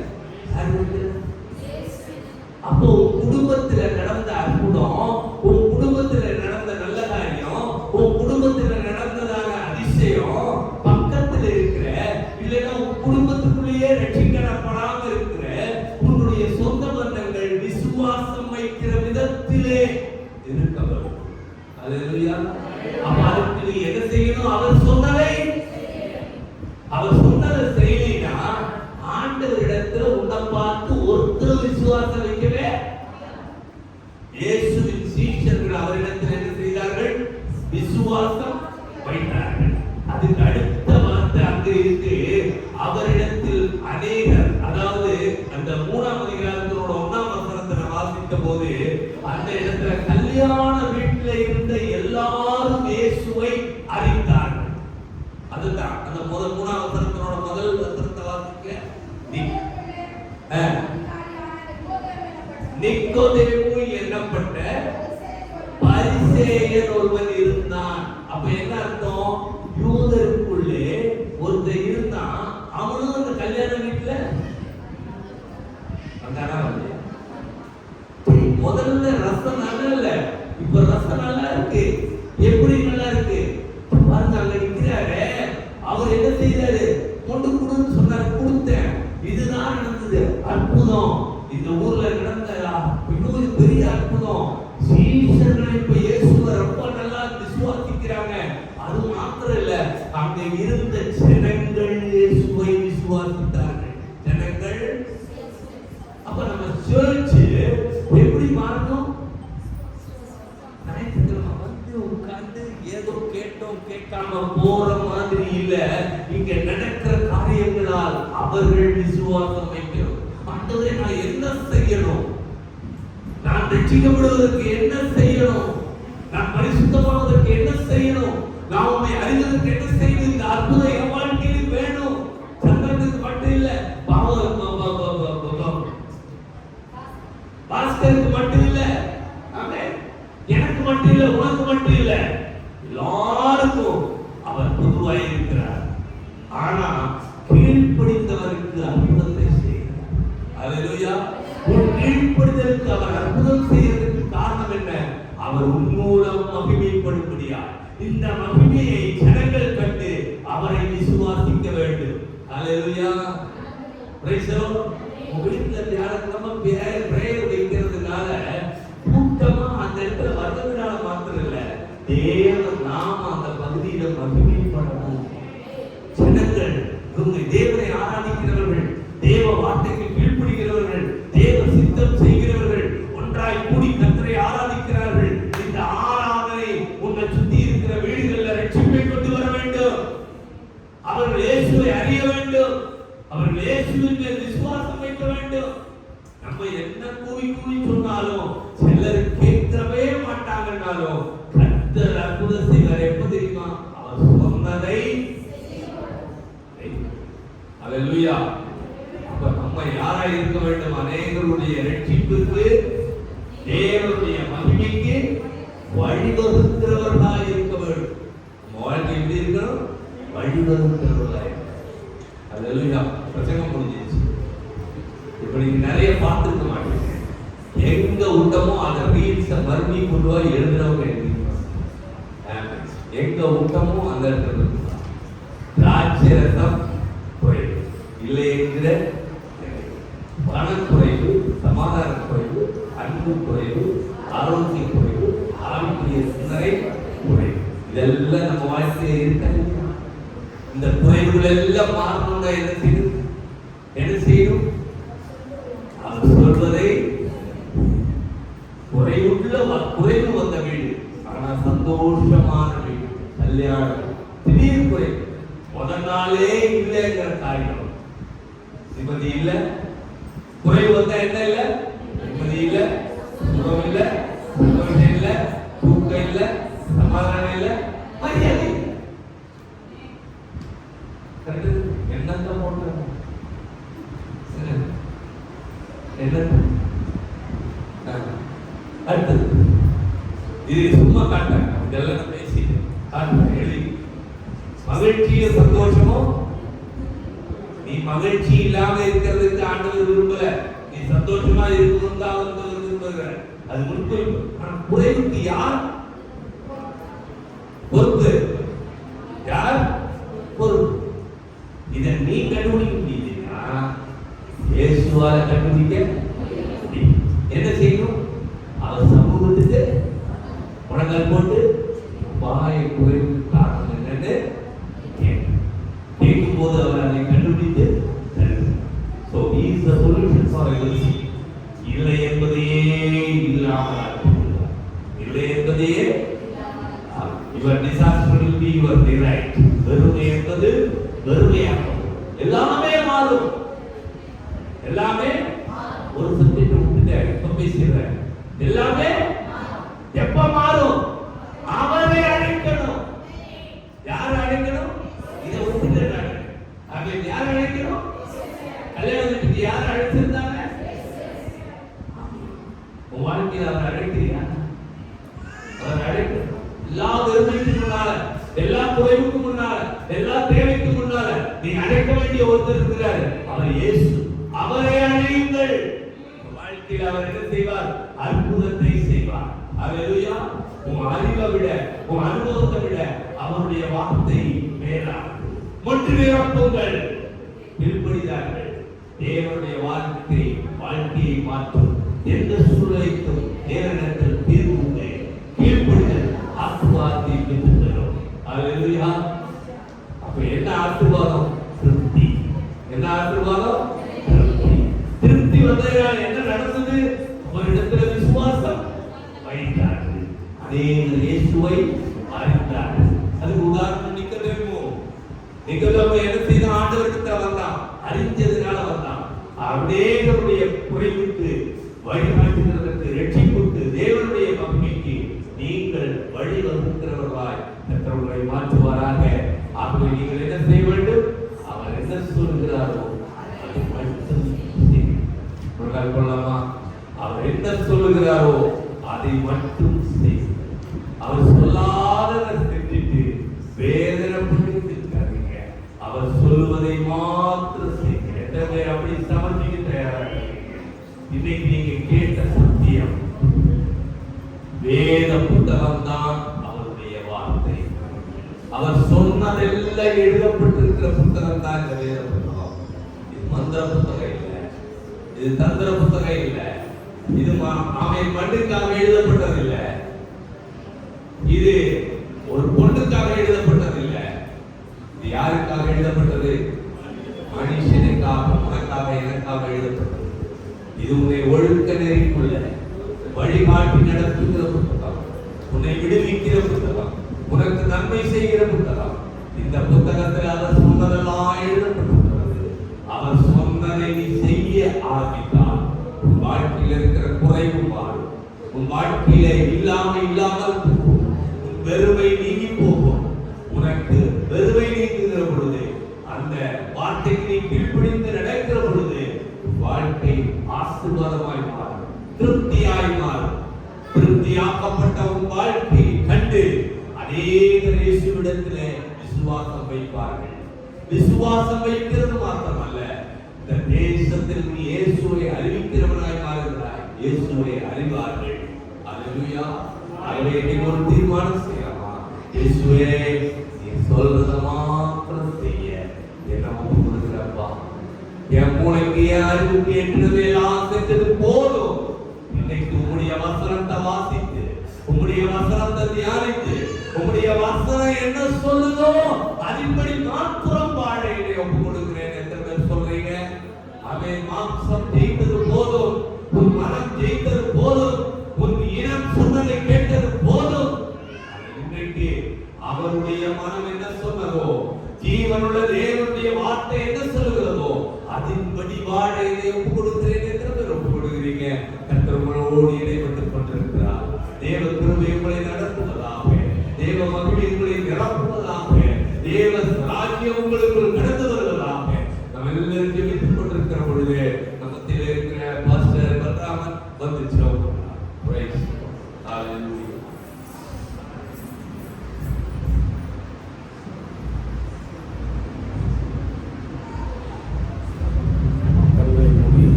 அப்போ குடும்பத்துல நடந்த அற்புதம், உன் குடும்பத்துல நடந்த நல்ல காரியம், உன் குடும்பத்துல நடந்ததான அதிசயம் பக்கத்துல இருக்கிற, இல்லைன்னா உன் குடும்பத்துக்குள்ளேயே ரட்சிக்கப்படாம இருக்கிற உன்னுடைய சொந்த பந்தங்கள் விசுவாசம் வைக்கிற விதத்திலே இருக்கவர். அல்லேலூயா. அப்ப அதுக்கு நீ எதை செய்யணும்? அவர் சொன்னதை, அவர் சொன்னதை செய்யலைன்னா ஆண்டவரிடத்துல உன்னை பார்த்து ஒருத்தர் விசுவாசம் வைக்கவே. இயேசுவின் சீஷர்கள் அவரிடத்தில் என்ன செய்தார்கள்? விசுவாசம் வைத்தார்கள். அதுக்கு அடுத்த வார்த்தை அங்க இருக்கு. அவரிடத்தில் அநேகர், அதாவது அந்த 3ஆம் அதிகாரத்தோட 1ஆம் வசனத்தை வாசித்த போது அந்த இடத்துல கல்யாண வீட்டில் இருந்த எல்லாரும் இயேசுவை அறிந்தார்கள். அதுதான் அந்த 3ஆம் வசனத்தோட முதல் வசனத்தை வாசிக்க. நிக்கோதேமு என்னப்பட்ட பரிசேயன் ஒருவன் இருந்தான். அப்ப என்ன அர்த்தம்? யூதருக்குள்ளே ஒருத்தர் இருந்தான். அவனும் அந்த கல்யாண வீட்டுல முதல்ல ரசம் நல்லா இல்ல, இப்ப ரசம் நல்லா இருக்கு. எப்படி நல்லா இருக்கு பாருங்க. அங்க நிக்கிறாரு, அவர் என்ன செய்தாரு? கொண்டு கொடுன்னு சொன்னாரு, கொடுத்தேன். இதுதான் நடந்தது அற்புதம். இந்த ஊர்ல நடந்த இன்னொரு பெரிய அற்புதம். சீஷர்கள் இப்ப இயேசுவை ரொம்ப நல்லா விசுவாசிக்கிறாங்க. அது மாத்திரம் இல்ல, அங்க இருந்த ஜனங்கள் இயேசுவை விசுவாசித்தார்கள். ஜனங்கள். அப்ப நம்ம சர்ச் எப்படி மாறணும்? ஞாயிற்றுக்கிழமை வந்து உட்கார்ந்து ஏதோ கேட்டோம் கேட்காம போற மாதிரி இல்ல. இங்க நடக்கிற காரியங்களால் அவர்கள் விசுவாசம் வைக்கணும். ஆண்டவரே, நான் என்ன செய்யணும்? நான் ரட்சிக்கப்படுவதற்கு என்ன செய்யணும்? நான் பரிசுத்தமாவதற்கு என்ன செய்யணும்? நான் உண்மை அறிவதற்கு என்ன செய்யணும்? இந்த அற்புதம் என் வாழ்க்கையில் வேணும். சங்கத்துக்கு மட்டும் இல்ல, கீழ்ப்படிந்தவருக்கு அற்புதத்தை செய்கிறார். அல்லேலூயா. உன் கீழ்ப்படிதலுக்கு அவர் அற்புதம் செய்வதற்கு காரணம் என்ன? அவர் உன் மூலம் மகிமைப்படும்படியா. இந்த மகிமையை ஜனங்கள் கண்டு அவரை விசுவாசிக்க வேண்டும். அல்லேலூயா. Praise the Lord. உங்க வீட்டுல தியானமா பிரேயர் வைக்கிறதுனால கூட்டமா அந்த இடத்துல வர்றதுனால மாத்திரம் இல்ல, தேவ நாம அந்த பகுதியில மகிமைப்படணும். ஜனங்கள் இவங்க தேவனை ஆராதிக்கிறவர்கள், தேவ வார்த்தைக்கு கீழ்ப்படுகிறவர்கள், தேவ சித்தம் செய்கிறவர்கள் ஒன்றாய் கூடி கர்த்தரை ஆராதிக்கிறார்கள். இந்த ஆராதனை உன்னை சுத்தி இருக்கிற வீடுகளில் ரட்சிப்பை கொண்டு வர வேண்டும். அவர்கள் இயேசுவை அறிய வேண்டும். அவர்கள் இயேசுவின் மேல் விசுவாசம் வைக்க வேண்டும். நம்ம என்ன கூவி சொன்னாலும் சிலர் கேட்கவே மாட்டாங்கன்னாலும் கர்த்தர் அற்புதம் செய்வார். எப்ப தெரியுமா? அவர் சொன்னதை. அல்லேலூயா. அப்ப நம்ம யாரா இருக்க வேண்டும்? அநேகருடைய ரட்சிப்புக்கு, தேவனுடைய மகிமைக்கு வழிவகுக்கிறவர்களாக இருக்க வேண்டும். நம்ம வாழ்க்கை எப்படி இருக்கணும்? வழிவகுக்கிறவர்களாக. அல்லேலூயா. பிரசங்கம் முடிஞ்சிருச்சு. இப்ப நீங்க நிறைய பார்த்துருக்க மாட்டீங்க. எங்க விட்டமோ அதை ரீல்ஸ மறுபடி கொண்டு போய் எழுதுறவங்க எங்க விட்டமோ அந்த இடத்துல ராஜ்யரசம் குறைவு, இல்லை என்கிற பணம் குறைவு, சமாதான குறைவு, அன்பு குறைவு, ஆரோக்கிய குறைவு, ஆரோக்கிய சிந்தனை குறைவு, இதெல்லாம் நம்ம வாழ்க்கையில் இருக்க. இந்த குறைவுகள் எல்லாம் மாறணும்னா என்ன செய்யணும்? அவர் சொல்வதை குறைவு வந்த வீடு, ஆனா சந்தோஷமான வீடு, கல்யாணம். திடீர் குறைவு, முதல் நாளே இல்லைங்கிற காரியம், நிம்மதி இல்ல. குறைவு வந்தா என்ன இல்ல? நிம்மதி இல்ல, சுகம் இல்ல, சந்தோஷம் இல்ல, தூக்கம் இல்ல, சமாதானம் இல்ல, மரியாதை. என்னங்க போட்டு என்ன அடுத்தது இது சும்மா காட்டாங்க. இதெல்லாம் பேசி எழுதி மகிழ்ச்சியும் சந்தோஷமும். நீ மகிழ்ச்சி இல்லாம இருக்கிறதுக்கு ஆண்டவர் விரும்பல. நீ சந்தோஷமா இருக்கணும் தான் ஆண்டவர் விரும்புகிறார். அது முன்குறிப்பு. ஆனா குறைவுக்கு யார் பொறுப்பு? யார் பொறுப்பு? இதை நீ கண்டுபிடிக்க முடியுதுன்னா இயேசுவால கண்டுபிடிக்க முடியும். என்ன செய்யணும்? அவர் சமூகத்துக்கு முழங்கால் போட்டு வாயை குறைவு காரணம் என்னன்னு கேட்கும் போது அவர் அதை கண்டுபிடித்து so he is the solution for everything. இல்லை என்பதையே இல்லாமல் இல்லை என்பதையே your disaster will be your delight. வெறுமை என்பது வெறுமையாகும். எல்லாமே மாறும். எல்லாமே ஒரு சப்ஜெக்ட் விட்டுட்டேன், இப்ப பேசுறேன். எல்லாமே எப்ப மாறும்? அவரை அழைக்கணும். யார் அழைக்கணும்? இதை விட்டுட்டாங்க. அவன் யார் அழைக்கணும்? கல்யாணத்துக்கு யார் அழைச்சிருந்தாங்க? உன் வாழ்க்கையில் அவர் அழைக்கிறியா? அவர் அழைக்கணும். எல்லா வெறுமைக்கு முன்னால, எல்லா குறைவுக்கு முன்னால, எல்லா தேவைக்கு முன்னால நீ அழைக்க வேண்டிய ஒருத்தர் இருக்கிறார். அவர் இயேசு. அவரை அழையுங்கள். வாழ்க்கையில் அவர் என்ன செய்வார்? அற்புதத்தை செய்வார். அல்லேலூயா. உன் அறிவை விட, உன் அனுபவத்தை விட அவருடைய வார்த்தை மேலானது. முற்று நிரப்புங்கள். கீழ்ப்படிந்தார்கள். தேவனுடைய வார்த்தை வாழ்க்கையை மாற்றும். எந்த சூழ்நிலைக்கும் நேரத்தில் தீர்வுண்டு. கீழ்ப்படிதல் ஆசீர்வாதத்தை பெற்றுத் தரும். அல்லேலூயா. அப்ப என்ன ஆசீர்வாதம்? திருப்தி. என்ன ஆசீர்வாதம்? திருப்தி. திருப்தி வந்ததால் என்ன நடந்தது? அவரிடத்துல விசுவாசம் வைத்தார்கள். அநேகர் இயேசுவை அறிந்தார்கள். அதுக்கு உதாரணம் நிக்கதேமு. நிக்கதேமு என்ன செய்த? ஆண்டவருக்கு வந்தான். அறிஞ்சதுனால வந்தான். அநேகருடைய குறைவுக்கு வழிகாட்டுகிறதற்கு, ரட்சிப்புக்கு, தேவனுடைய மகிமைக்கு நீங்கள் வழிவகுக்கிறவர்களாய் கர்த்தரை மாற்றுவாராக. ஆகவே நீங்கள் என்ன செய்ய வேண்டும்? அவர் என்ன சொல்கிறாரோ அதை மட்டும் கொள்ளலாமா? அவர் என்ன சொல்லுகிறாரோ அதை மட்டும் செய். அவர் சொல்லாததை செஞ்சுட்டு வேதனைப்பட்டு இருக்காதீங்க. அவர் சொல்லுவதை மாத்திரம் இன்னைக்கு நீங்க கேட்ட சத்தியம் வேத புத்தகம் தான் அவருடைய வார்த்தை. அவர் சொன்னதெல்லாம் எழுதப்பட்டிருக்கிற புத்தகம் தான் இந்த வேத புத்தகம். இது மந்திர புத்தகம் இல்லை, இது தந்திர புத்தகம் இல்லை, இது அவன் மண்ணுக்காக எழுதப்பட்டதில்லை, இது ஒரு பொண்ணுக்காக எழுதப்பட்டதில்லை. இது யாருக்காக எழுதப்பட்டது? மனுஷனுக்காக, உனக்காக, எனக்காக எழுதப்பட்டது. இது உன்னை ஒழுக்க நெறிக்குள்ள வழிகாட்டி நடத்துகிற புத்தகம், உன்னை விடுவிக்கிற புத்தகம், உனக்கு நன்மை செய்கிற புத்தகம். இந்த புத்தகத்தில் அவர் சொன்னதெல்லாம் எழுதப்பட்டிருக்கிறது. அவர் சொன்னதை நீ செய்ய ஆரம்பித்தால் உன் வாழ்க்கையில் இருக்கிற குறைவு மாறும், உன் வாழ்க்கையில இல்லாமல் போகும், உன் வெறுமை நீங்கி போகும். உனக்கு வெறுமை நீங்குகிற பொழுது, அந்த வார்த்தைக்கு நீ கீழ்ப்படிந்து நடக்கிற பொழுது வாழ்க்கை ஆசீர்வாதமாய் மாறும், திருப்தியாய் மாறும். திருப்தியாக்கப்பட்ட உன் வாழ்க்கையை கண்டு அநேகர் இயேசுவிடத்திலே விசுவாசம் வைப்பார்கள். விசுவாசம் வைக்கிறது மாத்திரமல்ல, இந்த தேசத்தில் நீ இயேசுவை அறிவிக்கிறவனாய் மாறுகிறாய், இயேசுவை அறிவார்கள். அல்லேலூயா. ஆகவே நீ ஒரு தீர்மானம் செய்யலாமா? இயேசுவே, நீ சொல்றத மாத்திரம் செய்ய என்ன கொடுக்கிறப்பா. என் மூளைக்கு அறிவுக்கு எட்டுவதெல்லாம் செஞ்சது போதும். இன்னைக்கு உங்களுடைய வசனத்தை வாசித்து, உங்களுடைய வசனத்தை தியானித்து, உங்களுடைய வசனம் என்ன சொல்லுதோ அதன்படி மாத்திரம் வாழ என்னை ஒப்பு கொடுக்கிறேன். எத்தனை பேர் சொல்றீங்க? அவன் மாம்சம் ஜெயித்தது போதும், உன் மனம் ஜெயித்தது போதும், உன் இனம் சொன்னதை கேட்டது போதும். இன்றைக்கு அவருடைய மனம் என்ன சொன்னதோ, ஜீவனுள்ள தேவனுடைய வார்த்தை என்ன சொல்லுகிறதோ அதன்படி வாழ என்னை ஒப்பு கொடுக்கிறேன். எத்தனை பேர் ஒப்பு கொடுக்கிறீங்க? கர்த்தர் உங்களோடு இடைப்பட்டுக் கொண்டிருக்கிறார். தேவ கிருபை உங்களை நடத்துவதாக, தேவ மகிமை உங்களை நிரப்புவதாக, தேவ ராஜ்யம் உங்களுக்குள் கடந்து வருவதாக. நம்ம எல்லாரும் ஜெபித்துக் கொண்டிருக்கிற பொழுது நமத்தில் இருக்கிற பாஸ்டர் பத்ராமன் வந்து ஜெபம் பண்ணார். பிரைஸ் ஹalleluya.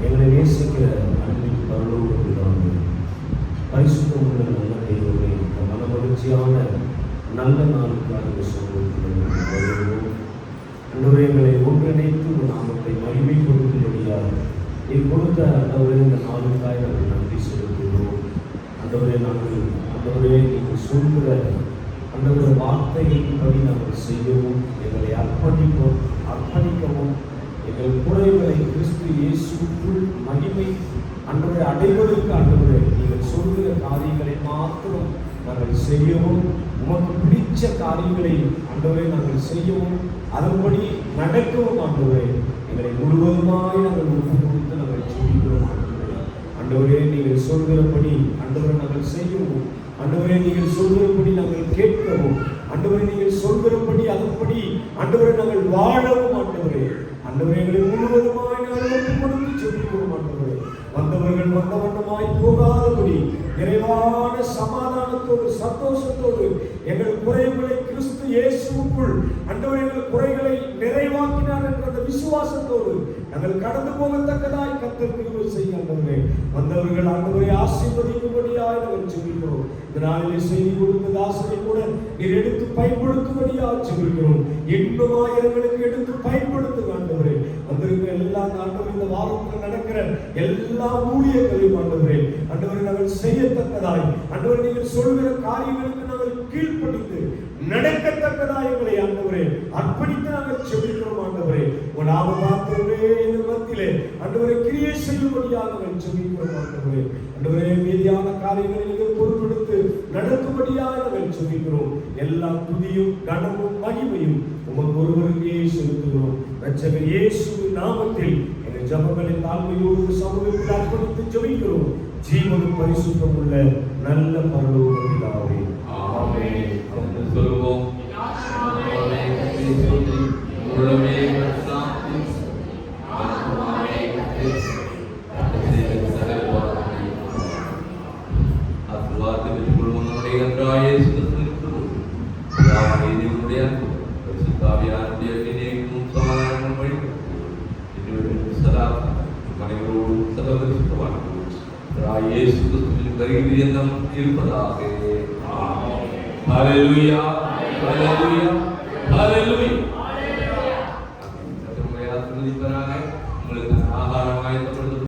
எங்களை நேசிக்கிற அன்பின் பரலோக பிதாவே, பரிசுத்தம் உள்ள நல்ல தெய்வமே, இந்த மனமகிழ்ச்சியான நல்ல நாளுக்காக சமூகத்தில் அன்றுவரை எங்களை ஒன்றிணைத்து ஒரு நாமத்தை மகிமை கொடுக்கும்படியாக நீ கொடுத்த அந்தவரே இந்த நாளுக்காக நாங்கள் நன்றி செலுத்துகிறோம். அந்தவரே அந்தவரே நீங்கள் சொல்கிற அந்தவர வார்த்தைகளின்படி நாங்கள் செய்யவும், எங்களை அர்ப்பணிக்கவும், எங்கள் குறைகளை கிறிஸ்து இயேசுவுக்குள் மகிமை அன்றைய அடைவதற்கு ஆண்டவரே நீங்கள் சொல்கிற காரியங்களை மாத்திரம் நாங்கள் செய்யவும், உமக்கு பிடிச்ச காரியங்களை ஆண்டவரே நாங்கள் செய்யவும், அதன்படி நடக்கவும் ஆண்டவரே எங்களை முழுவதுமாய் நாங்கள் ஒப்பு கொடுத்து நாங்கள் சொல்கிறோம். ஆண்டவரே நீங்கள் சொல்கிறபடி ஆண்டவரை நாங்கள் செய்யவும், ஆண்டவரே நீங்கள் சொல்கிறபடி நாங்கள் கேட்கவும், ஆண்டவரே நீங்கள் சொல்கிறபடி அதன்படி ஆண்டவரை நாங்கள் வாழவும் ஆண்டவரே எங்களை முழுவதுமாய் நாங்கள் ஒப்புக் கொடுத்து சொல்கிறோம். ஆண்டவரே வந்தவர்கள் வந்த வண்ணமாய் போகாதபடி நிறைவான சமாதானத்தோடு சந்தோஷத்தோடு எங்கள் குறைகளை கிறிஸ்து இயேசுவுக்குள் ஆண்டவரே எங்கள் குறைகளை நிறைவாக்கினார் என்ற அந்த விசுவாசத்தோடு நாங்கள் கடந்து போகத்தக்கதாய் கர்த்தர் கிருபை செய்ய ஆண்டவரே வந்தவர்கள் ஆண்டவரை ஆசீர்வதிக்கும்படியாய் நாங்கள் ஜெபிக்கிறோம். இந்த நாளிலே செய்தி கொடுத்த தாசனை கூட நீர் எடுத்து பயன்படுத்தும்படியாக ஜெபிக்கிறோம். இன்னும் ஆயிரங்களுக்கு எடுத்து பயன்படுத்துங்க ஆண்டவரே. வந்திருக்கிற எல்லா ஆண்டவரே இந்த வாரத்தில் நடக்கிற எல்லா ஊழியர்களையும் ஆண்டவரே நாங்கள் செய்யத்தக்கதாய் ஆண்டவரே நீங்கள் சொல்கிற காரியங்களுக்கு நாங்கள் கீழ்ப்படிந்து நடக்கத்தக்கதாய் எங்களை ஆண்டவரே அர்ப்பணித்து நாங்கள் ஜெபிக்கிறோம். ஆண்டவரே உன் நாம மாத்திரமே இந்த மத்தியிலே ஆண்டவரே கிரியை செய்யும்படியாக நாங்கள் ஜெபிக்கிறோம். ஆண்டவரே மீதியான காரியங்களை நீங்கள் பொறுப்பெடுத்து நடத்தும்படியாக நாங்கள் ஜெபிக்கிறோம். எல்லா துதியும் கனமும் மகிமையும் உமக்கு ஒருவருக்கே செலுத்துகிறோம். இரட்சகர் இயேசுவின் நாமத்தில் எங்கள் ஜெபங்களை தாழ்மையோடு சமூகத்தில் அர்ப்பணித்து ஜெபிக்கிறோம். ஜீவனும் பரிசுத்தம் உள்ள நல்ல பரலோக பிதாவே, ஆமென். சொல்லுவோம். மனைவரோடு கர்த்தருக்கு சுத்தமான இயேசு கிறிஸ்துவின் வருகை எண்ணம் இருப்பதாக. ஆமென். ஹalleluya, ஹalleluya, ஹalleluya.